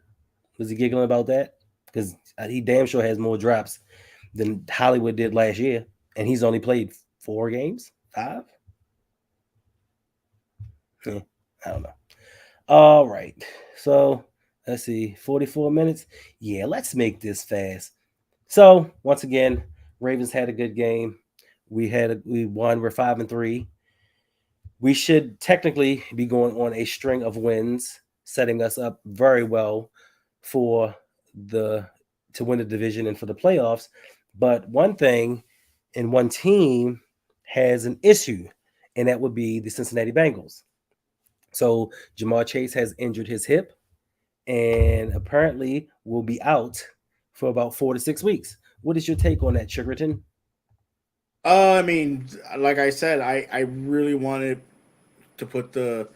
Was he giggling about that? Because he damn sure has more drops than Hollywood did last year. And he's only played 4 games? 5? I don't know. All right. So let's see. 44 minutes. Yeah, let's make this fast. So once again, Ravens had a good game. We won. We're 5-3. We should technically be going on a string of wins, setting us up very well to win the division and for the playoffs. But one thing and one team has an issue, and that would be the Cincinnati Bengals. So Jamar Chase has injured his hip and apparently will be out for about 4 to 6 weeks. What is your take on that, Sugarton? I mean, like I said, I really wanted to put the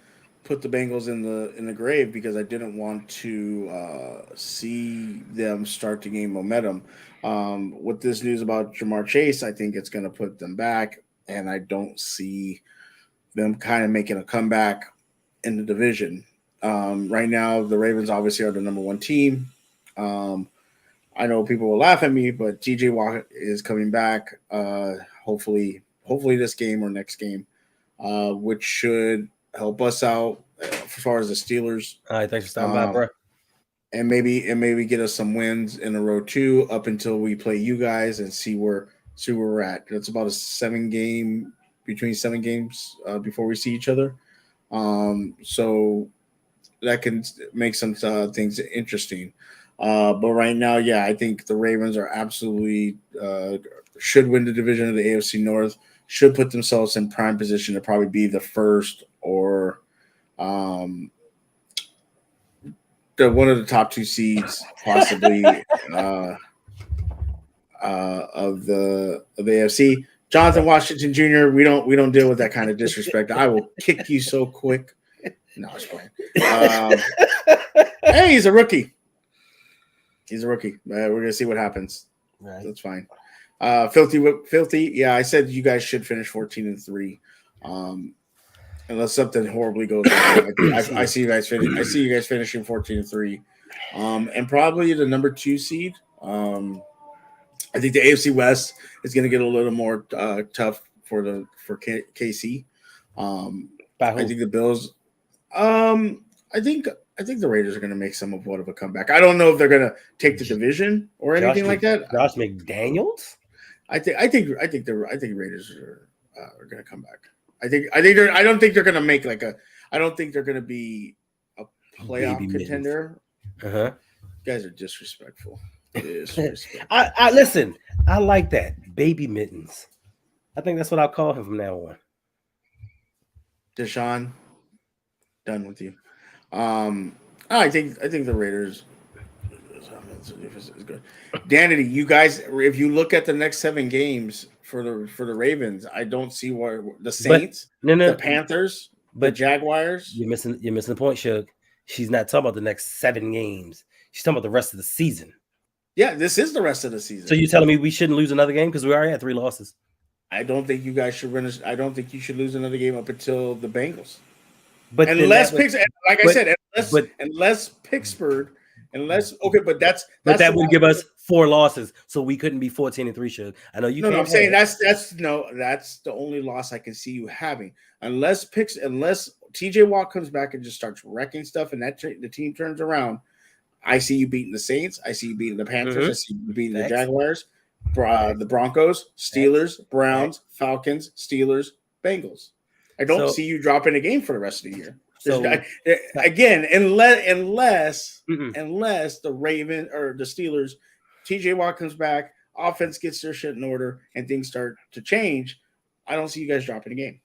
put the Bengals in the grave because I didn't want to see them start to gain momentum. With this news about Jamar Chase, I think it's going to put them back, and I don't see them kind of making a comeback in the division. Right now, the Ravens obviously are the number one team. I know people will laugh at me, but TJ Watt is coming back. Hopefully this game or next game, which should help us out as far as the Steelers. All right, thanks for stopping by, bro. And maybe get us some wins in a row too, up until we play you guys and see where we're at. It's about between 7 games before we see each other. So that can make some things interesting. But right now, yeah, I think the Ravens are absolutely should win the division of the AFC North, should put themselves in prime position to probably be the first or one of the top 2 seeds, possibly of the AFC. Jonathan Washington Jr. We don't deal with that kind of disrespect. I will kick you so quick. No, I was playing. Hey, he's a rookie. We're gonna see what happens. Right. That's fine. Filthy. Yeah, I said you guys should finish 14-3. Unless something horribly goes wrong. I see you guys finish. I see you guys finishing 14-3, and probably the number 2 seed. I think the AFC West is going to get a little more tough for KC. I think the Bills. I think the Raiders are going to make somewhat of a comeback. I don't know if they're going to take the division or anything like that. Josh McDaniels. I think the Raiders are going to come back. I don't think they're going to make I don't think they're going to be a playoff contender. Uh-huh. You guys are disrespectful. I listen. I like that, baby mittens. I think that's what I'll call him from now on. Deshaun, done with you. I think the Raiders is good. Danity, you guys, if you look at the next 7 games for the Ravens, I don't see why the Saints, the Panthers, the Jaguars. You're missing the point, Shug. She's not talking about the next 7 games. She's talking about the rest of the season. Yeah, this is the rest of the season. So you're telling me we shouldn't lose another game because we already had 3 losses? I don't think you guys should win. I don't think you should lose another game up until the Bengals. But unless Pittsburgh, but that would give us 4 losses, so we couldn't be 14-3. Shug. I know you. No, I'm saying that's the only loss I can see you having, unless TJ Watt comes back and just starts wrecking stuff, and the team turns around. I see you beating the Saints. I see you beating the Panthers. Mm-hmm. I see you beating the Jaguars, the Broncos, Steelers, Browns, Falcons, Steelers, Bengals. I don't see you dropping a game for the rest of the year. So again, unless the Ravens or the Steelers, TJ Watt comes back, offense gets their shit in order, and things start to change, I don't see you guys dropping a game.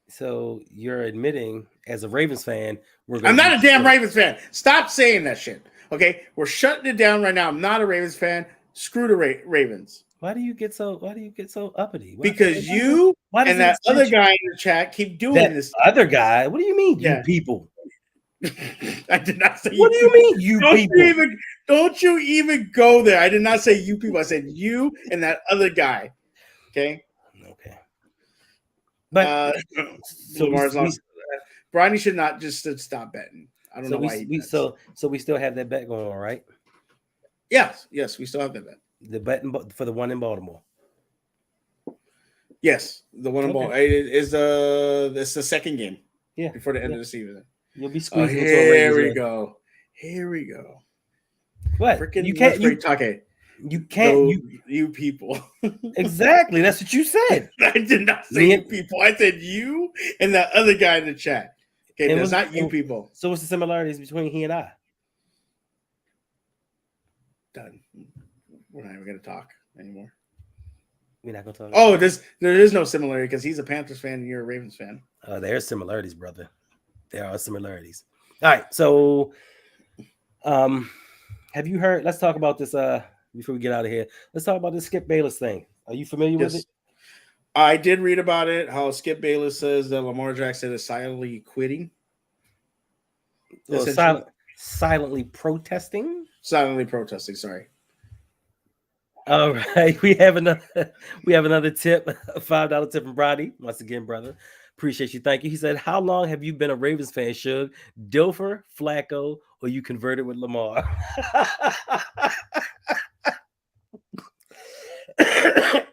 So you're admitting, as a Ravens fan, I'm not a damn Ravens fan. Stop saying that shit. Okay, we're shutting it down right now. I'm not a Ravens fan. Screw the Ravens. Why do you get so uppity? Because you and that other guy in the chat keep doing this. Other guy? What do you mean, you people? I did not say. What do you mean, you people? Don't you even go there? I did not say you people. I said you and that other guy. Okay. But so Bronny should not just stop betting. I don't know why he bets. So we still have that bet going on, right? Yes, we still have that bet. The bet for the one in Baltimore. Yes, the one in Baltimore it's the second game. Yeah, before the end of the season. You'll be squeezing. Here we go. What? Freaking you can't. You can't. You people. Exactly. That's what you said. I did not say you people. I said you and that other guy in the chat. Okay, that's not you people. So what's the similarities between he and I? Done. We're not even going to talk anymore. We're not going to talk. Oh, there is no similarity because he's a Panthers fan and you're a Ravens fan. There's similarities, brother. There are similarities. All right. So, have you heard? Let's talk about this. Before we get out of here, let's talk about this Skip Bayless thing. Are you familiar with it? I did read about it. How Skip Bayless says that Lamar Jackson is silently quitting. Well, essentially. silently protesting. Silently protesting. Sorry. All right, we have another tip, a $5 tip from Brady. Once again, brother, appreciate you. Thank you. He said, "How long have you been a Ravens fan, Shug? Dilfer, Flacco, or you converted with Lamar?"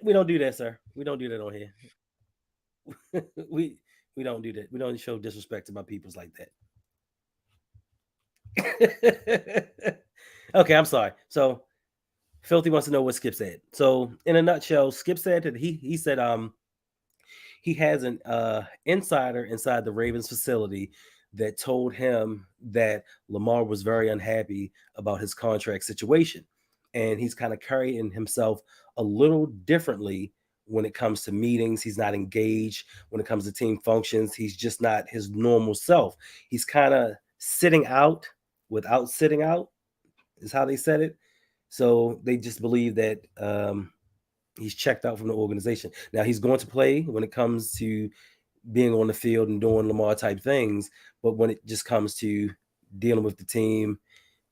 We don't do that, sir. We don't do that on here. we we don't do that. We don't show disrespect to my peoples like that. Okay, I'm sorry. So Filthy wants to know what Skip said. So in a nutshell, Skip said that he said he has an insider inside the Ravens facility that told him that Lamar was very unhappy about his contract situation, and he's kind of carrying himself a little differently when it comes to meetings. He's not engaged when it comes to team functions. He's just not his normal self. He's kind of sitting out without sitting out, is how they said it. So they just believe that he's checked out from the organization. Now he's going to play when it comes to being on the field and doing Lamar type things, but when it just comes to dealing with the team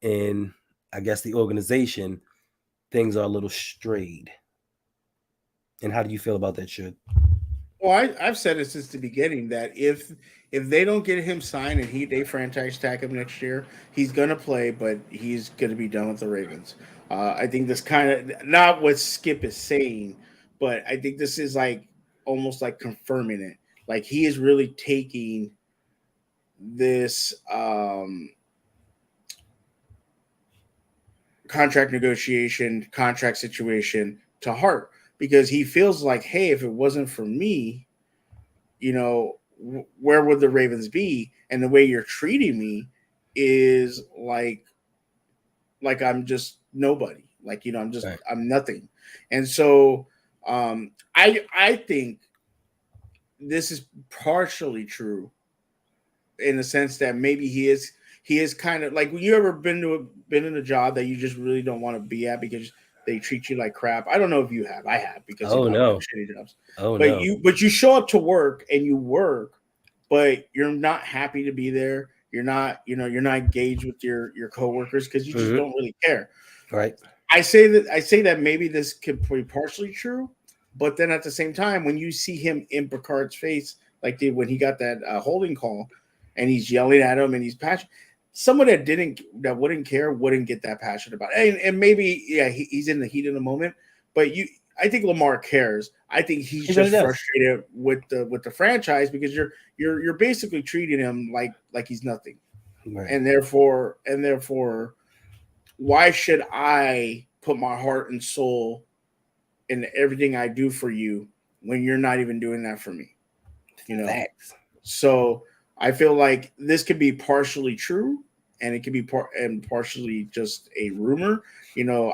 and I guess the organization, things are a little strayed. And how do you feel about that, Should? Well, I've said it since the beginning that if they don't get him signed and they franchise tag him next year, he's gonna play, but he's gonna be done with the Ravens. I think this kind of not what Skip is saying, but I think this is like almost like confirming it. Like he is really taking this contract negotiation, contract situation to heart because he feels like, hey, if it wasn't for me, where would the Ravens be? And the way you're treating me is like I'm just nobody. Like, Right. I'm nothing. And so I think this is partially true in the sense that maybe he is kind of like when you ever been in a job that you just really don't want to be at because they treat you like crap. I don't know if you have. I have because Oh I've worked no. shitty jobs. Oh But no. you show up to work and you work, but you're not happy to be there. You're not engaged with your coworkers because you just Mm-hmm. don't really care. Right. I say that maybe this could be partially true, but then at the same time, when you see him in Picard's face, like did when he got that holding call, and he's yelling at him and he's passionate, someone that wouldn't care wouldn't get that passionate about it. And maybe yeah, he's in the heat of the moment, but I think Lamar cares. I think he's He really just does. frustrated with the franchise because you're basically treating him like he's nothing, Right. and therefore why should I put my heart and soul in everything I do for you when you're not even doing that for me? You know? Facts. So I feel like this could be partially true and it could be partially just a rumor.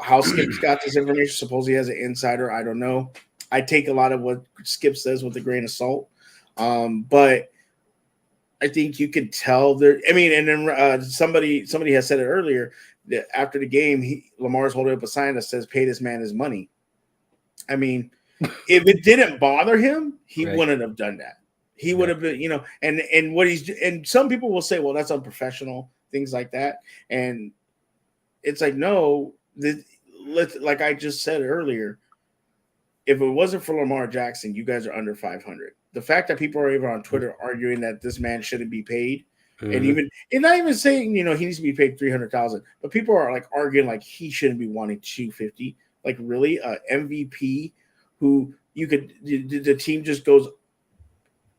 How Skip's got this information. Suppose he has an insider. I don't know. I take a lot of what Skip says with a grain of salt. But I think you could tell there. I mean, and then somebody has said it earlier that after the game, Lamar's holding up a sign that says "Pay this man his money." I mean, if it didn't bother him, he Right. wouldn't have done that. He would Right. have been, and what and some people will say, well, that's unprofessional, things like that, and it's like no, like I just said earlier, if it wasn't for Lamar Jackson, you guys are under 500. The fact that people are even on Twitter arguing that this man shouldn't be paid, Mm-hmm. and not even saying he needs to be paid 300,000, but people are like arguing like he shouldn't be wanting 250. Like really, MVP who you could the team just goes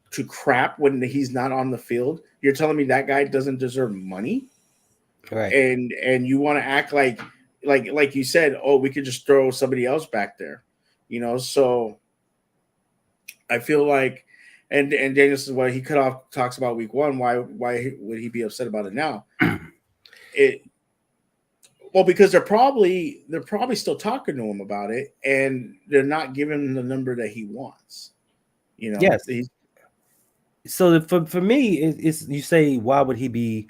to crap when he's not on the field. You're telling me that guy doesn't deserve money, Right. and you want to act like you said, oh, we could just throw somebody else back there, So I feel like, and Daniel says, well, he cut off talks about week one. Why would he be upset about it now? It well because they're probably still talking to him about it, and they're not giving him the number that he wants. Yes. He's So for me, it's you say why would he be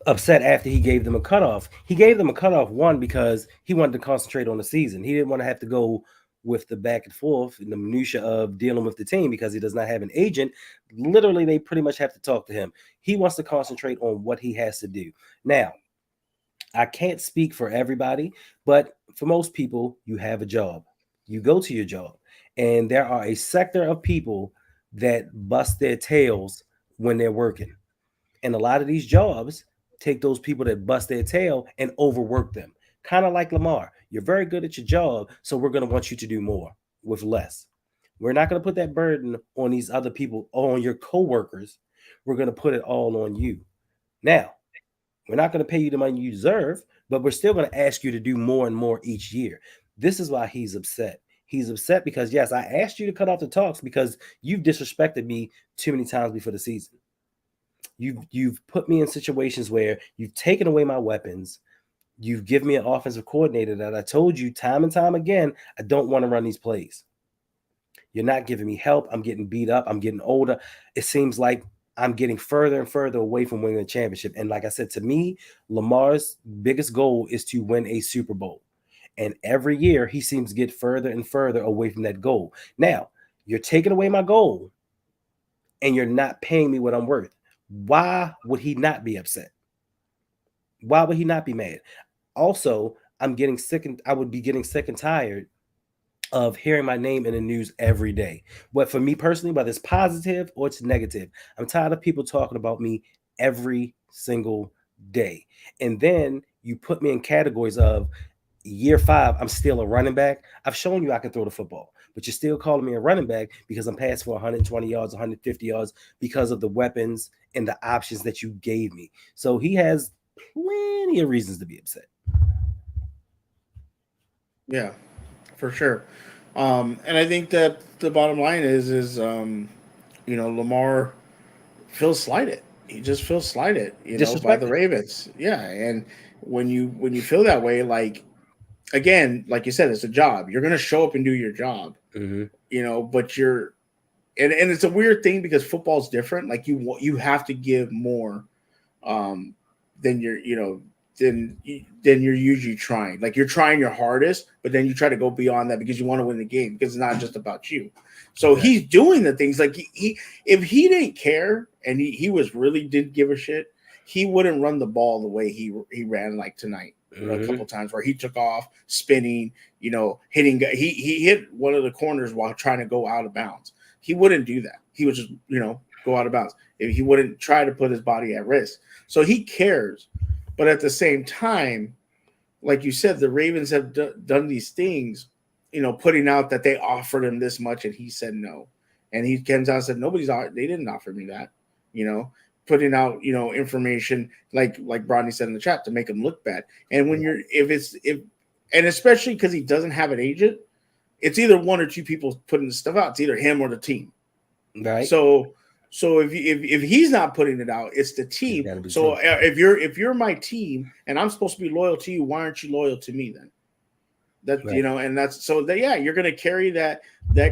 upset after he gave them a cutoff? He gave them a cutoff one because he wanted to concentrate on the season. He didn't want to have to go with the back and forth and the minutia of dealing with the team because he does not have an agent. Literally, they pretty much have to talk to him. He wants to concentrate on what he has to do. Now, I can't speak for everybody, but for most people, you have a job. You go to your job, and there are a sector of people that bust their tails when they're working. And a lot of these jobs take those people that bust their tail and overwork them. Kind of like Lamar. You're very good at your job, so we're going to want you to do more with less. We're not going to put that burden on these other people, on your coworkers. We're going to put it all on you. Now, we're not going to pay you the money you deserve, but we're still going to ask you to do more and more each year. This is why he's upset. He's upset because, yes, I asked you to cut off the talks because you've disrespected me too many times before the season. You've put me in situations where you've taken away my weapons. You've given me an offensive coordinator that I told you time and time again, I don't want to run these plays. You're not giving me help. I'm getting beat up. I'm getting older. It seems like I'm getting further and further away from winning a championship. And like I said, to me, Lamar's biggest goal is to win a Super Bowl. And every year he seems to get further and further away from that goal. Now, you're taking away my goal and you're not paying me what I'm worth. Why would he not be upset? Why would he not be mad? Also, I would be getting sick and tired of hearing my name in the news every day. But for me personally, whether it's positive or it's negative, I'm tired of people talking about me every single day. And then you put me in categories of year 5, I'm still a running back. I've shown you I can throw the football, but you're still calling me a running back because I'm passing for 120 yards, 150 yards because of the weapons and the options that you gave me. So he has plenty of reasons to be upset. Yeah, for sure. And I think that the bottom line Lamar feels slighted. He just feels slighted, by the Disrespected. Ravens. Yeah, and when you feel that way, like again, like you said, it's a job. You're gonna show up and do your job, Mm-hmm. but you're and it's a weird thing because football's different. Like you have to give more um, than you're usually trying. Like you're trying your hardest, but then you try to go beyond that because you want to win the game because it's not just about you. So Right. he's doing the things like he if he didn't care and he was really didn't give a shit, he wouldn't run the ball the way he ran like tonight. A Mm-hmm. couple times where he took off spinning, hitting. He hit one of the corners while trying to go out of bounds. He wouldn't do that. He would just go out of bounds. He wouldn't try to put his body at risk. So he cares, but at the same time, like you said, the Ravens have done these things, putting out that they offered him this much, and he said no. And he comes out and said, they didn't offer me that, you know, putting out, information like Brodney said in the chat to make him look bad. And when and especially because he doesn't have an agent, it's either one or two people putting the stuff out. It's either him or the team. Right. So if he's not putting it out, it's the It's team. got to be So true. if you're my team and I'm supposed to be loyal to you, why aren't you loyal to me then? That Right. and that's so that yeah, you're going to carry that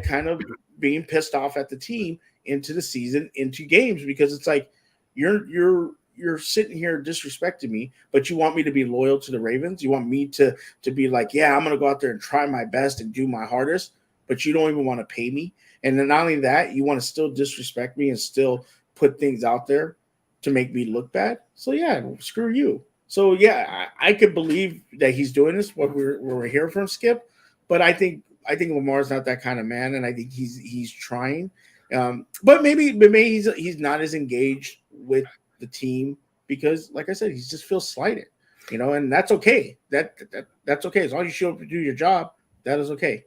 kind of being pissed off at the team into the season, into games, because it's like you're sitting here disrespecting me, but you want me to be loyal to the Ravens. You want me to be like, yeah, I'm going to go out there and try my best and do my hardest, but you don't even want to pay me. And then not only that, you want to still disrespect me and still put things out there to make me look bad. So yeah, screw you. So yeah, I could believe that he's doing this. What we're hearing from Skip, but I think Lamar's not that kind of man, and I think he's trying. But maybe he's not as engaged with the team because, like I said, he just feels slighted, and that's okay. That's okay as long as you show up to do your job. That is okay.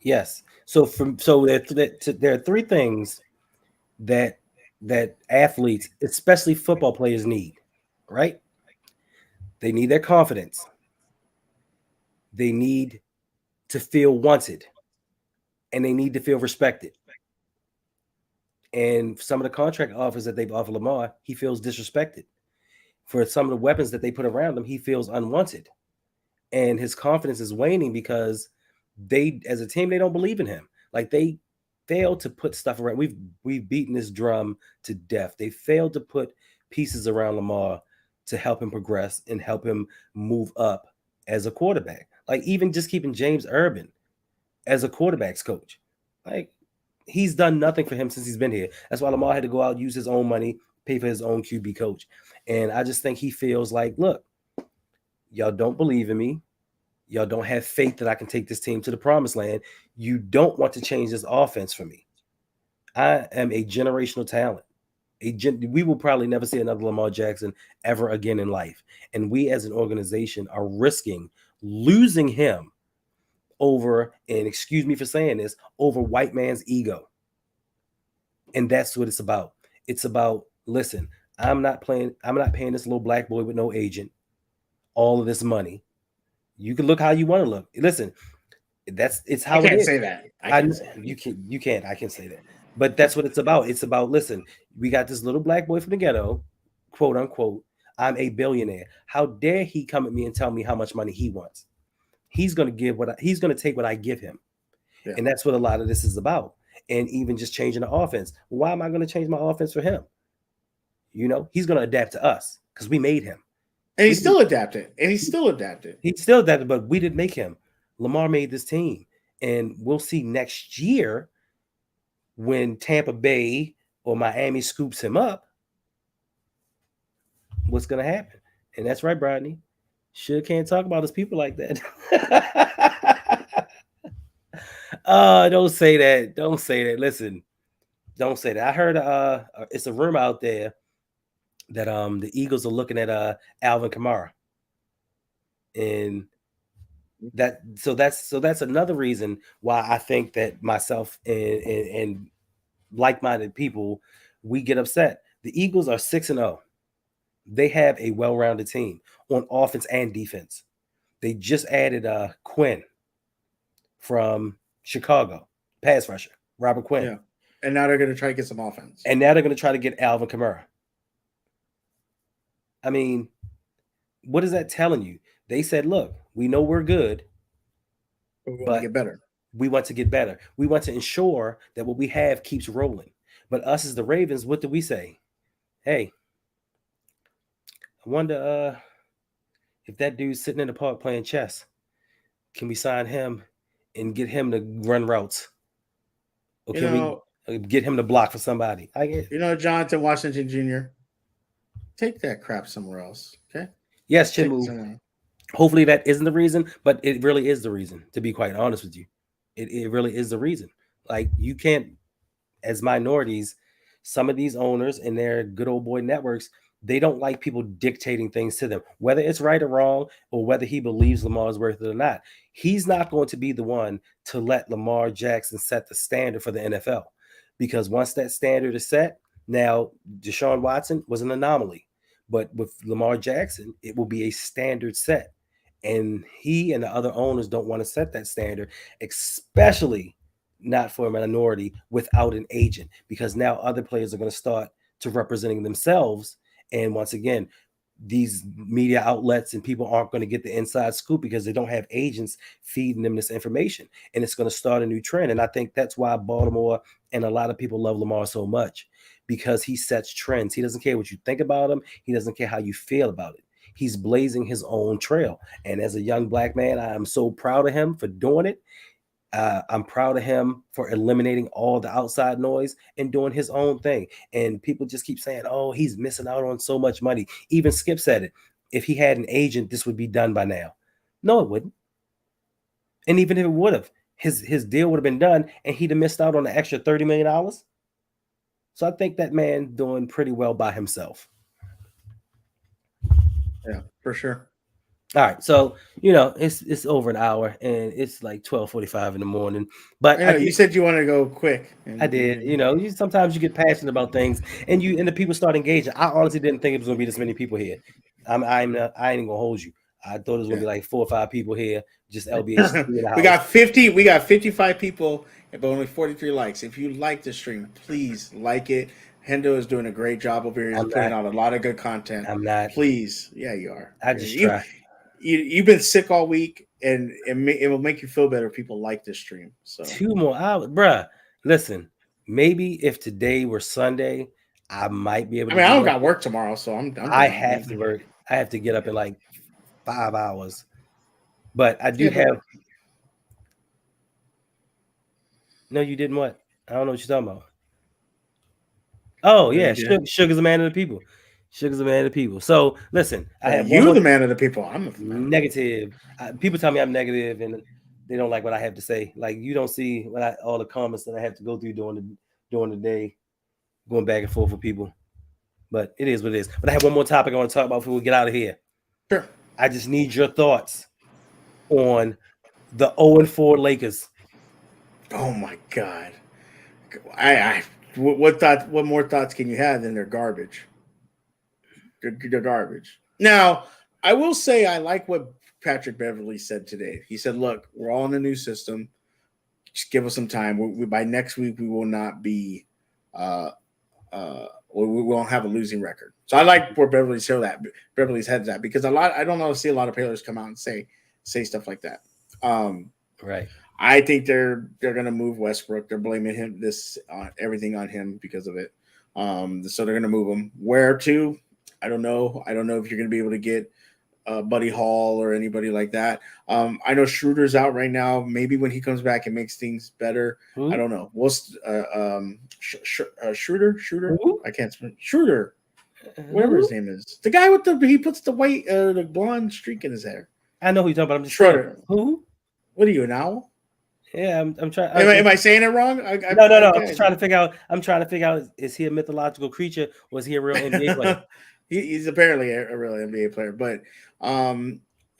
Yes. There are three things that athletes, especially football players, need. Right? They need their confidence. They need to feel wanted, and they need to feel respected. And some of the contract offers that they've offered Lamar, he feels disrespected. For some of the weapons that they put around him, he feels unwanted. And his confidence is waning because as a team, they don't believe in him. Like they failed to put stuff around. We've beaten this drum to death. They failed to put pieces around Lamar to help him progress and help him move up as a quarterback. Like even just keeping James Urban. as a quarterback's coach. Like, he's done nothing for him since he's been here. That's why Lamar had to go out, use his own money, pay for his own QB coach. And I just think he feels like, look, y'all don't believe in me. Y'all don't have faith that I can take this team to the promised land. You don't want to change this offense for me. I am a generational talent. We will probably never see another Lamar Jackson ever again in life. And we as an organization are risking losing him over, and excuse me for saying this, over white man's ego. And that's what it's about. It's about, listen, I'm not paying this little black boy with no agent all of this money. You can look how you want to look. Listen, it's how I it can't is. say that. I can't say that. You can't. I can say that. But that's what it's about. It's about, listen, we got this little black boy from the ghetto, quote unquote. I'm a billionaire. How dare he come at me and tell me how much money he wants? He's gonna take what I give him. Yeah. And that's what a lot of this is about. And even just changing the offense. Why am I going to change my offense for him? You know, he's going to adapt to us because we made him. And he's still adapted. He's still adapted, but we didn't make him. Lamar made this team. And we'll see next year when Tampa Bay or Miami scoops him up, what's going to happen. And that's right, Brodney. Sure can't talk about his people like that. Don't say that. Don't say that. Listen, don't say that. I heard it's a rumor out there that the Eagles are looking at Alvin Kamara. And that's another reason why I think that myself and like-minded people, we get upset. The Eagles are 6-0. They have a well-rounded team on offense and defense. They just added Quinn from Chicago, pass rusher, Robert Quinn. Yeah. And now they're going to try to get some offense. And now they're going to try to get Alvin Kamara. I mean, what is that telling you? They said, look, we know we're good, but we want to get better. We want to get better. We want to ensure that what we have keeps rolling. But us as the Ravens, what do we say? Hey, I wonder if that dude's sitting in the park playing chess, can we sign him and get him to run routes? Or can we get him to block for somebody? Jonathan Washington Jr., take that crap somewhere else, okay? Yes, Chinmu. Hopefully that isn't the reason, but it really is the reason, to be quite honest with you. It really is the reason. Like, you can't, as minorities, some of these owners and their good old boy networks, they don't like people dictating things to them, whether it's right or wrong, or whether he believes Lamar's worth it or not. He's not going to be the one to let Lamar Jackson set the standard for the NFL, because once that standard is set, now Deshaun Watson was an anomaly, but with Lamar Jackson, it will be a standard set. And he and the other owners don't want to set that standard, especially not for a minority without an agent, because now other players are going to start to representing themselves. And once again, these media outlets and people aren't going to get the inside scoop because they don't have agents feeding them this information. And it's going to start a new trend. And I think that's why Baltimore and a lot of people love Lamar so much, because he sets trends. He doesn't care what you think about him. He doesn't care how you feel about it. He's blazing his own trail. And as a young black man, I am so proud of him for doing it. I'm proud of him for eliminating all the outside noise and doing his own thing. And people just keep saying, oh, he's missing out on so much money. Even Skip said it. If he had an agent, this would be done by now. No, it wouldn't. And even if it would have, his deal would have been done and he'd have missed out on the extra $30 million. So I think that man doing pretty well by himself. Yeah, for sure. All right, so it's over an hour and it's like 12:45 in the morning. But you said you want to go quick. I did. Sometimes you get passionate about things, and the people start engaging. I honestly didn't think it was going to be this many people here. I ain't gonna hold you. I thought it was gonna be like 4 or 5 people here. Just LBH. We got 50. We got 55 people, but only 43 likes. If you like the stream, please like it. Hendo is doing a great job over here. He's putting out a lot of good content. I'm not. Please, yeah, you are. I just try. You've been sick all week, and it will make you feel better if people like this stream. So 2 more hours, bruh. Listen, maybe if today were Sunday, I might be able to. I don't got work tomorrow, so I have to work. I have to get up in like 5 hours, but I do have. No, you didn't. What? I don't know what you're talking about. Oh No, yeah, you did. Sugar's a man of the people. Sugar's a man of the people. So listen, I have one You, more the man of the people. I'm the man of the people. negative. People tell me I'm negative, and they don't like what I have to say. Like you don't see all the comments that I have to go through during the day, going back and forth with people. But it is what it is. But I have one more topic I want to talk about before we get out of here. Sure. I just need your thoughts on the 0-4 Lakers. Oh my God. What more thoughts can you have than they're garbage? They're garbage. Now, I will say I like what Patrick Beverly said today. He said, "Look, we're all in the new system. Just give us some time. By next week, we will not be, we won't have a losing record." So I like where Beverly's head's at because I don't know see a lot of players come out and say stuff like that. Right. I think they're gonna move Westbrook. They're blaming him everything on him because of it. So they're gonna move him. Where to? I don't know. I don't know if you're gonna be able to get Buddy Hall or anybody like that. I know Schroeder's out right now. Maybe when he comes back, it makes things better. Who? I don't know. Schroeder. Who? I can't spell Schroeder. Whatever his name is. The guy with he puts the white, the blonde streak in his hair. I know who you're talking about. I'm just Schroeder. saying. Who? What are you, an owl? Yeah, I'm trying. Am I saying it wrong? No. I'm just trying to figure out. Is he a mythological creature or is he a real NBA player? He's apparently a real NBA player, but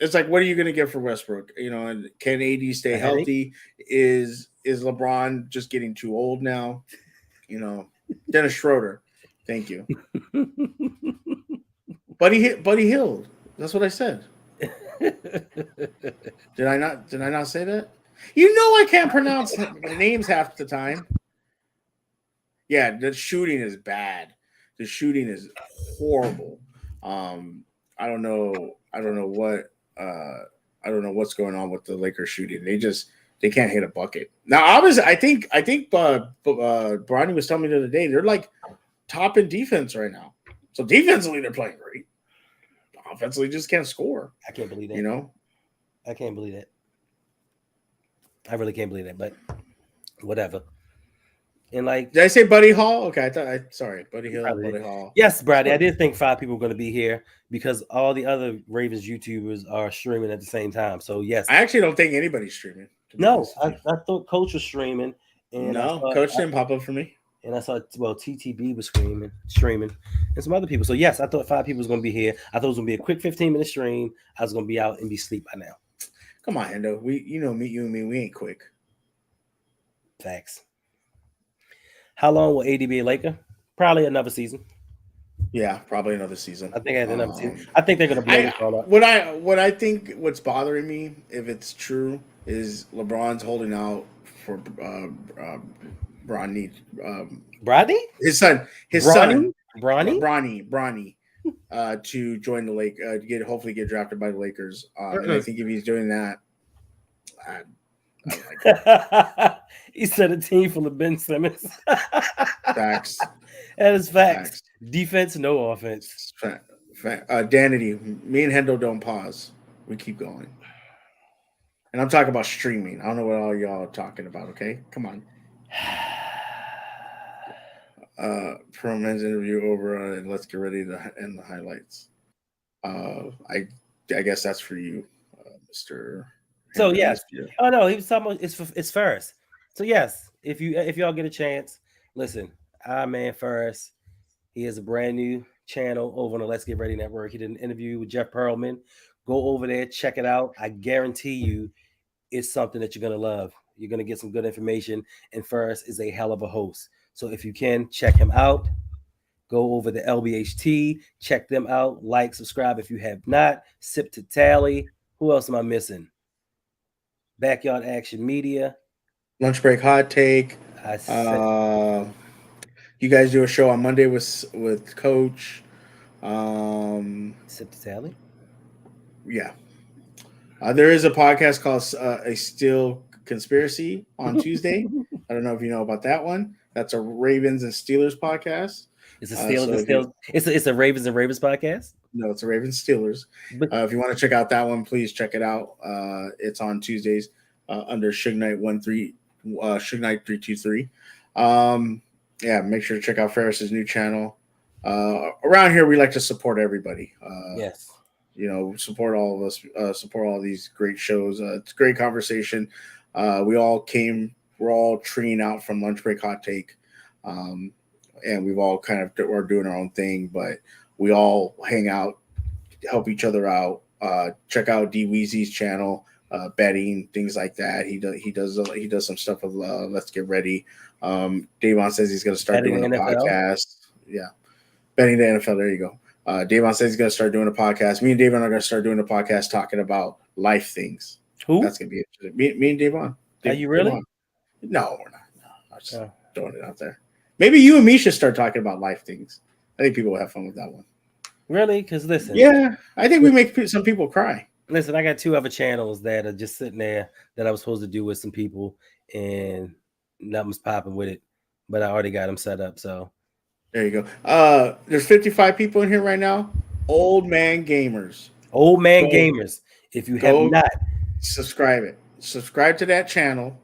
it's like, what are you going to get for Westbrook? And can AD stay healthy? Is LeBron just getting too old now? Dennis Schroeder, thank you. Buddy Hield. That's what I said. Did I not say that? I can't pronounce names half the time. Yeah, the shooting is bad. The shooting is horrible. I don't know what's going on with the Lakers shooting. They can't hit a bucket. Now, obviously, I think Bronny was telling me the other day they're like top in defense right now. So defensively they're playing great. Offensively, just can't score. I can't believe that. I can't believe that. I really can't believe that, but whatever. And did I say Buddy Hall? Okay, sorry, Buddy Hill, Buddy Hall. Yes, Brady. I did think 5 people were going to be here because all the other Ravens YouTubers are streaming at the same time. So yes, I actually don't think anybody's streaming. No, I thought Coach was streaming, and Coach didn't pop up for me. And I saw TTB was streaming, and some other people. So yes, I thought 5 people was going to be here. I thought it was going to be a quick 15-minute stream. I was going to be out and be asleep by now. Come on, Hendo. You and me, we ain't quick. Facts. How long will AD be a Laker? Probably another season. Yeah, probably another season. I think another season. I think they're going to blow this all up. What I think what's bothering me, if it's true, is LeBron's holding out for Bronny. Bronny? His son. Bronny? To join the Lake, hopefully get drafted by the Lakers. And I think if he's doing that, I don't like it. He said a team full of Ben Simmons. Facts. That is facts. Defense, no offense. Danity, me and Hendo don't pause. We keep going. And I'm talking about streaming. I don't know what all y'all are talking about, okay? Come on. Perlman's interview over, and let's get ready to end the highlights. I guess that's for you, Mr. So yes. Oh no, he was talking about it's Ferris. So yes, if y'all get a chance, listen, our man Ferris, he has a brand new channel over on the Let's Get Ready Network. He did an interview with Jeff Pearlman. Go over there, check it out. I guarantee you it's something that you're gonna love. You're gonna get some good information, and Ferris is a hell of a host. So if you can, check him out. Go over to LBHT, check them out, like, subscribe if you have not. Sip to Tally. Who else am I missing? Backyard Action Media. Lunch Break Hot Take. You guys do a show on Monday with Coach. Sip to Tally. Yeah. There is a podcast called A Steel Conspiracy on Tuesday. I don't know if you know about that one. That's a Ravens and Steelers podcast. It's a Steelers. It's a Ravens and Ravens podcast. No, it's a Ravens Steelers. If you want to check out that one, please check it out. It's on Tuesdays under Suge Knight Suge Knight 323. Yeah, make sure to check out Ferris's new channel. Around here, we like to support everybody. Yes. Support all of us, support all these great shows. It's a great conversation. We're all treeing out from Lunch Break Hot Take, and we've all kind of are doing our own thing, but we all hang out, help each other out. Check out D Weezy's channel, betting, things like that. He does some stuff with Let's Get Ready. Davon says he's going to start doing a podcast. Yeah, betting the NFL. There you go. Davon says he's going to start doing a podcast. Me and Davon are going to start doing a podcast talking about life things. Who? That's going to be interesting. Me and Davon. Are you really? Davon. No, we're not. No, I'm just throwing it out there. Maybe you and me should start talking about life things. I think people will have fun with that one. Really? Because listen. Yeah, I think we make some people cry. Listen, I got 2 other channels that are just sitting there that I was supposed to do with some people, and nothing's popping with it. But I already got them set up, so. There you go. There's 55 people in here right now. Old Man Gamers. Old Man Gamers. If you have not, subscribe to that channel,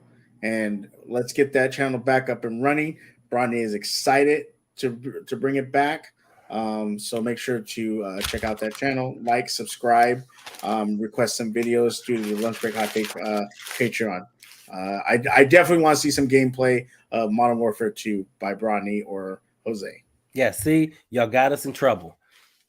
and let's get that channel back up and running. Bronny is excited to bring it back. So make sure to check out that channel, like, subscribe, request some videos through the Lunch Break Hot Take Patreon. I definitely want to see some gameplay of Modern Warfare 2 by Bronny or Jose. Yeah, see, y'all got us in trouble.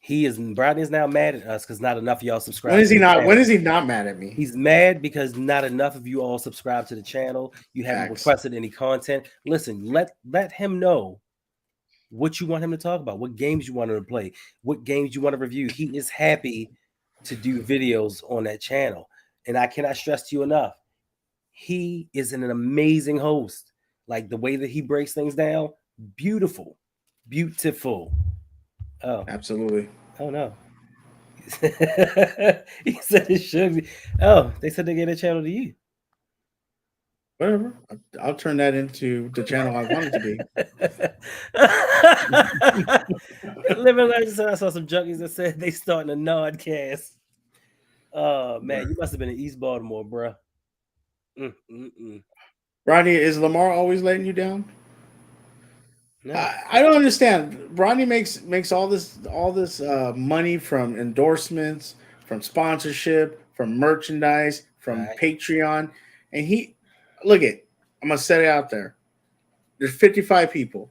Bronny is now mad at us because not enough of y'all subscribe. When is he not? When is he not mad at me? He's mad because not enough of you all subscribe to the channel. You haven't requested any content. Listen, let him know what you want him to talk about, what games you want him to play, what games you want to review. He is happy to do videos on that channel. And I cannot stress to you enough, he is an amazing host. Like the way that he breaks things down, beautiful. Oh, absolutely. Oh no. He said it should be. Oh, they said they gave a channel to you. Whatever. I'll turn that into the channel I want it to be. Living Legend said I saw some junkies that said they starting a Nodcast. Oh man, you must have been in East Baltimore, bro. Ronnie, is Lamar always letting you down? No. I don't understand. Ronnie makes all this money from endorsements, from sponsorship, from merchandise, from Patreon, and I'm gonna set it out there. There's 55 people.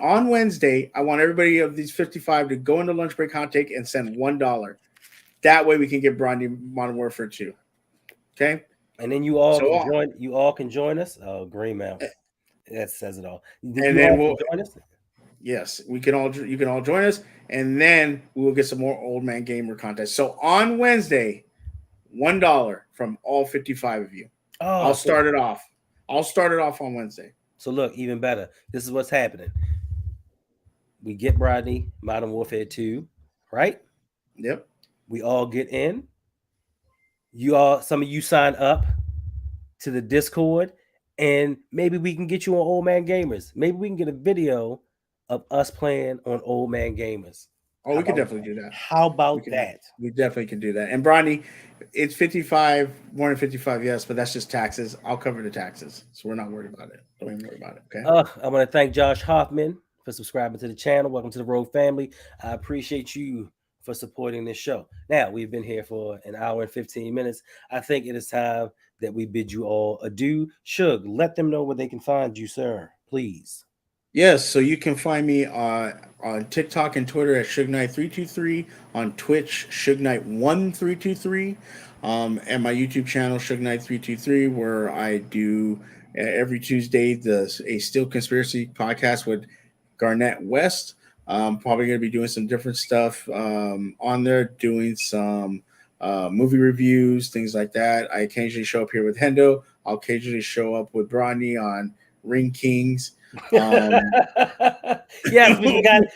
On Wednesday, I want everybody of these 55 to go into Lunch Break Hot Take and send $1. That way we can get Bronny Modern Warfare 2. Okay? And then you all can join us. Oh, Green Mountain. That says it all. And then we'll join us. Yes, you can all join us, and then we will get some more Old Man Gamer contest. So on Wednesday, $1 from all 55 of you. Oh, I'll start it off on Wednesday. So look, even better. This is what's happening. We get Bronny Modern Warfare 2, right? Yep. We all get in. Some of you sign up to the Discord, and maybe we can get you on Old Man Gamers. Maybe we can get a video of us playing on Old Man Gamers. Oh, we could definitely do that. How about that? We definitely can do that. And Bronny, it's 55, more than 55, yes, but that's just taxes. I'll cover the taxes, so we're not worried about it. Don't even worry about it, okay? I want to thank Josh Hoffman for subscribing to the channel. Welcome to the Rogue family. I appreciate you for supporting this show. Now, we've been here for an hour and 15 minutes. I think it is time that we bid you all adieu. Suge, let them know where they can find you, sir, please. Yes, so you can find me on TikTok and Twitter at SugeKnight323, on Twitch, SugeKnight1323, and my YouTube channel, SugeKnight323, where I do every Tuesday a Still Conspiracy podcast with Garnett West. I'm probably going to be doing some different stuff on there, doing some movie reviews, things like that. I occasionally show up here with Hendo. I'll occasionally show up with Bronny on Ring Kings. Yes,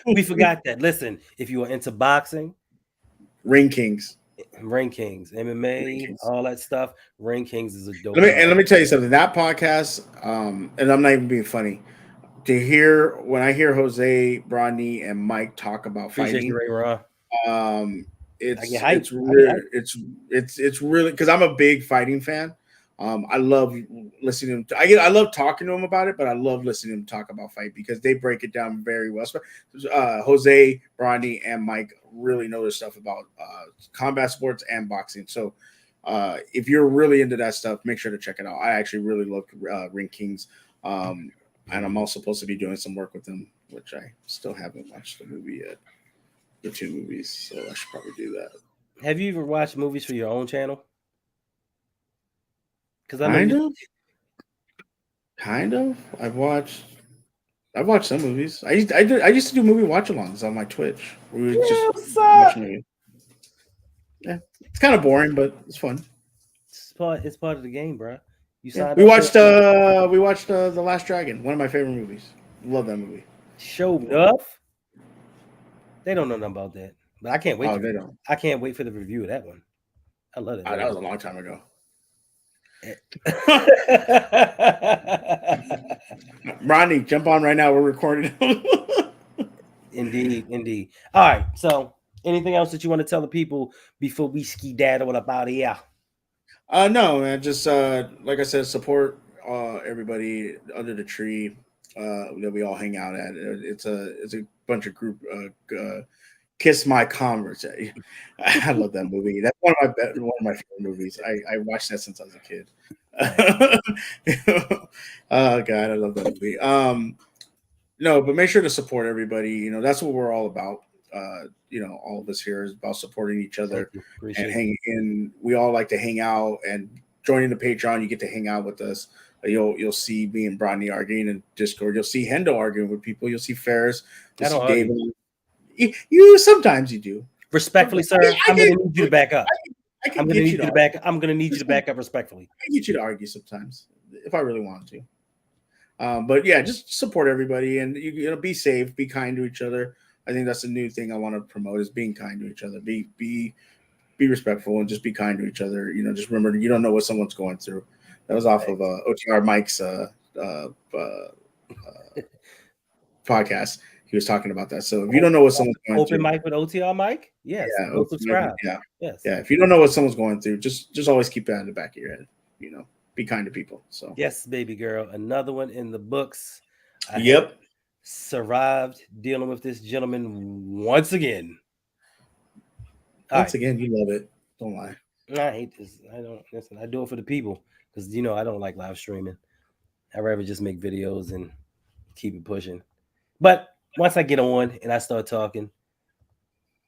we forgot that. Listen, if you are into boxing, Ring Kings, MMA, all that stuff, Ring Kings is a dope. Let me tell you something. That podcast, and I'm not even being funny. When I hear Jose, Bronny, and Mike talk about fighting, it's really because I'm a big fighting fan. I love listening to him. I love talking to him about it, but I love listening to him talk about fight because they break it down very well. Jose, Bronny, and Mike really know their stuff about combat sports and boxing. So if you're really into that stuff, make sure to check it out. I actually really love Ring Kings, and I'm also supposed to be doing some work with them, which I still haven't watched the movie yet. The 2 movies, so I should probably do that. Have you ever watched movies for your own channel? Because I know Kind you. of. Kind of. I've watched some movies. I used to do movie watch-alongs on my Twitch. We would just What's watch up? movies. Yeah, it's kind of boring, but it's fun. It's part of the game, bro. You Yeah, signed up for it. we watched The Last Dragon, one of my favorite movies. Love that movie. Show enough. They don't know nothing about that, but I can't wait. Oh, they don't. I can't wait for the review of that one. I love it. That was a long time ago. Rodney, jump on right now. We're recording. Indeed. All right. So, anything else that you want to tell the people before we skedaddle about here? No, man. Just like I said, support everybody under the tree that we all hang out at. It's a bunch of group. Kiss My Converse. I love that movie. That's one of my favorite movies. I watched that since I was a kid. Oh God, I love that movie. No, but make sure to support everybody. You know, that's what we're all about. You know, all of us here is about supporting each other and hanging in. We all like to hang out, and joining the Patreon, you get to hang out with us. You'll see me and Bronny arguing in Discord. You'll see Hendo arguing with people. You'll see Ferris. You'll see David. You sometimes you do. Respectfully, sir, I'm going to need you to back up. I'm going to need you to back. I'm going to need you to back up respectfully. I can get you to argue sometimes if I really want to. But yeah, just support everybody and you know, be safe, be kind to each other. I think that's a new thing I want to promote is being kind to each other. Be respectful and just be kind to each other. You know, just remember you don't know what someone's going through. That was off of OTR Mike's podcast. He was talking about that. So if you don't know what someone's going through, open mic with OTR Mike, yes, yeah, subscribe. Yeah, yes, yeah. If you don't know what someone's going through, just always keep that in the back of your head. You know, be kind to people. So yes, baby girl, another one in the books. I survived dealing with this gentleman once again. Again, you love it. Don't lie. I hate this. I don't listen. I do it for the people because you know I don't like live streaming. I'd rather just make videos and keep it pushing. But once I get on and I start talking,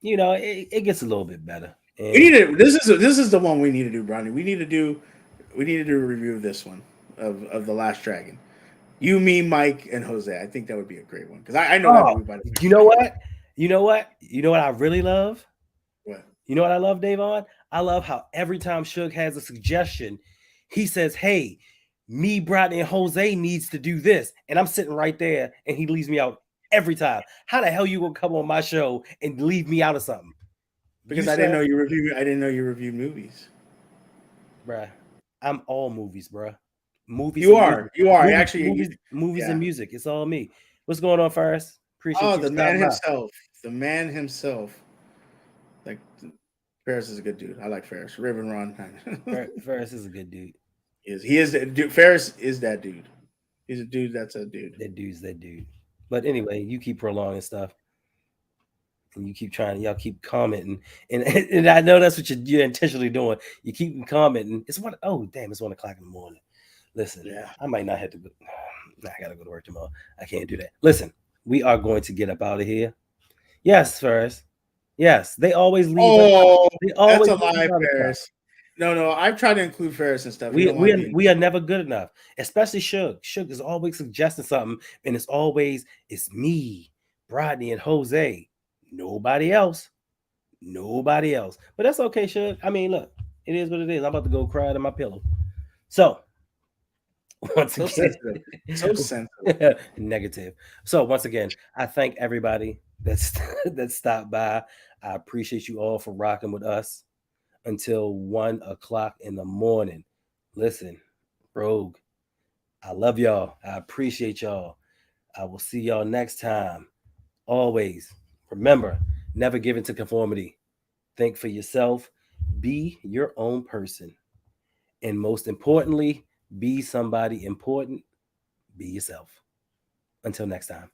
you know, it gets a little bit better. And we need to. This is the one we need to do, Bronny. We need to do a review of this one of The Last Dragon. You, me, Mike, and Jose. I think that would be a great one because I know everybody. You know what? You know what I really love? What? You know what I love, Davon? I love how every time Suge has a suggestion, he says, "Hey, me, Bradley, and Jose needs to do this," and I'm sitting right there, and he leaves me out every time. How the hell you gonna come on my show and leave me out of something? Because I didn't know you reviewed movies, bruh. I'm all movies, bruh. Movies. You are. Movies, actually movies and music. It's all me. What's going on, Ferris? Appreciate you. The man himself. The man himself. Like Ferris is a good dude. I like Ferris. Ferris is a good dude. He is dude. Ferris is that dude. He's a dude. That's a dude. That dude. But anyway, you keep prolonging stuff, and you keep trying. Y'all keep commenting, and I know that's what you're intentionally doing. You keep commenting. It's 1 o'clock in the morning. Listen, I might not have to go. I gotta go to work tomorrow. I can't do that. Listen, we are going to get up out of here. Yes, Ferris. Yes, they always leave. Oh, that's a lie, Ferris. No, I've tried to include Ferris and stuff. We are never good enough, especially Suge. Suge is always suggesting something, and it's me, Brodney, and Jose. Nobody else. But that's okay, Suge. I mean, look, it is what it is. I'm about to go cry to my pillow. So, once again, so sensitive. Negative. So once again, I thank everybody that stopped by. I appreciate you all for rocking with us until 1 o'clock in the morning. Listen, Rogue, I love y'all. I appreciate y'all. I will see y'all next time. Always remember, never give into conformity. Think for yourself. Be your own person. And most importantly, be somebody important. Be yourself. Until next time.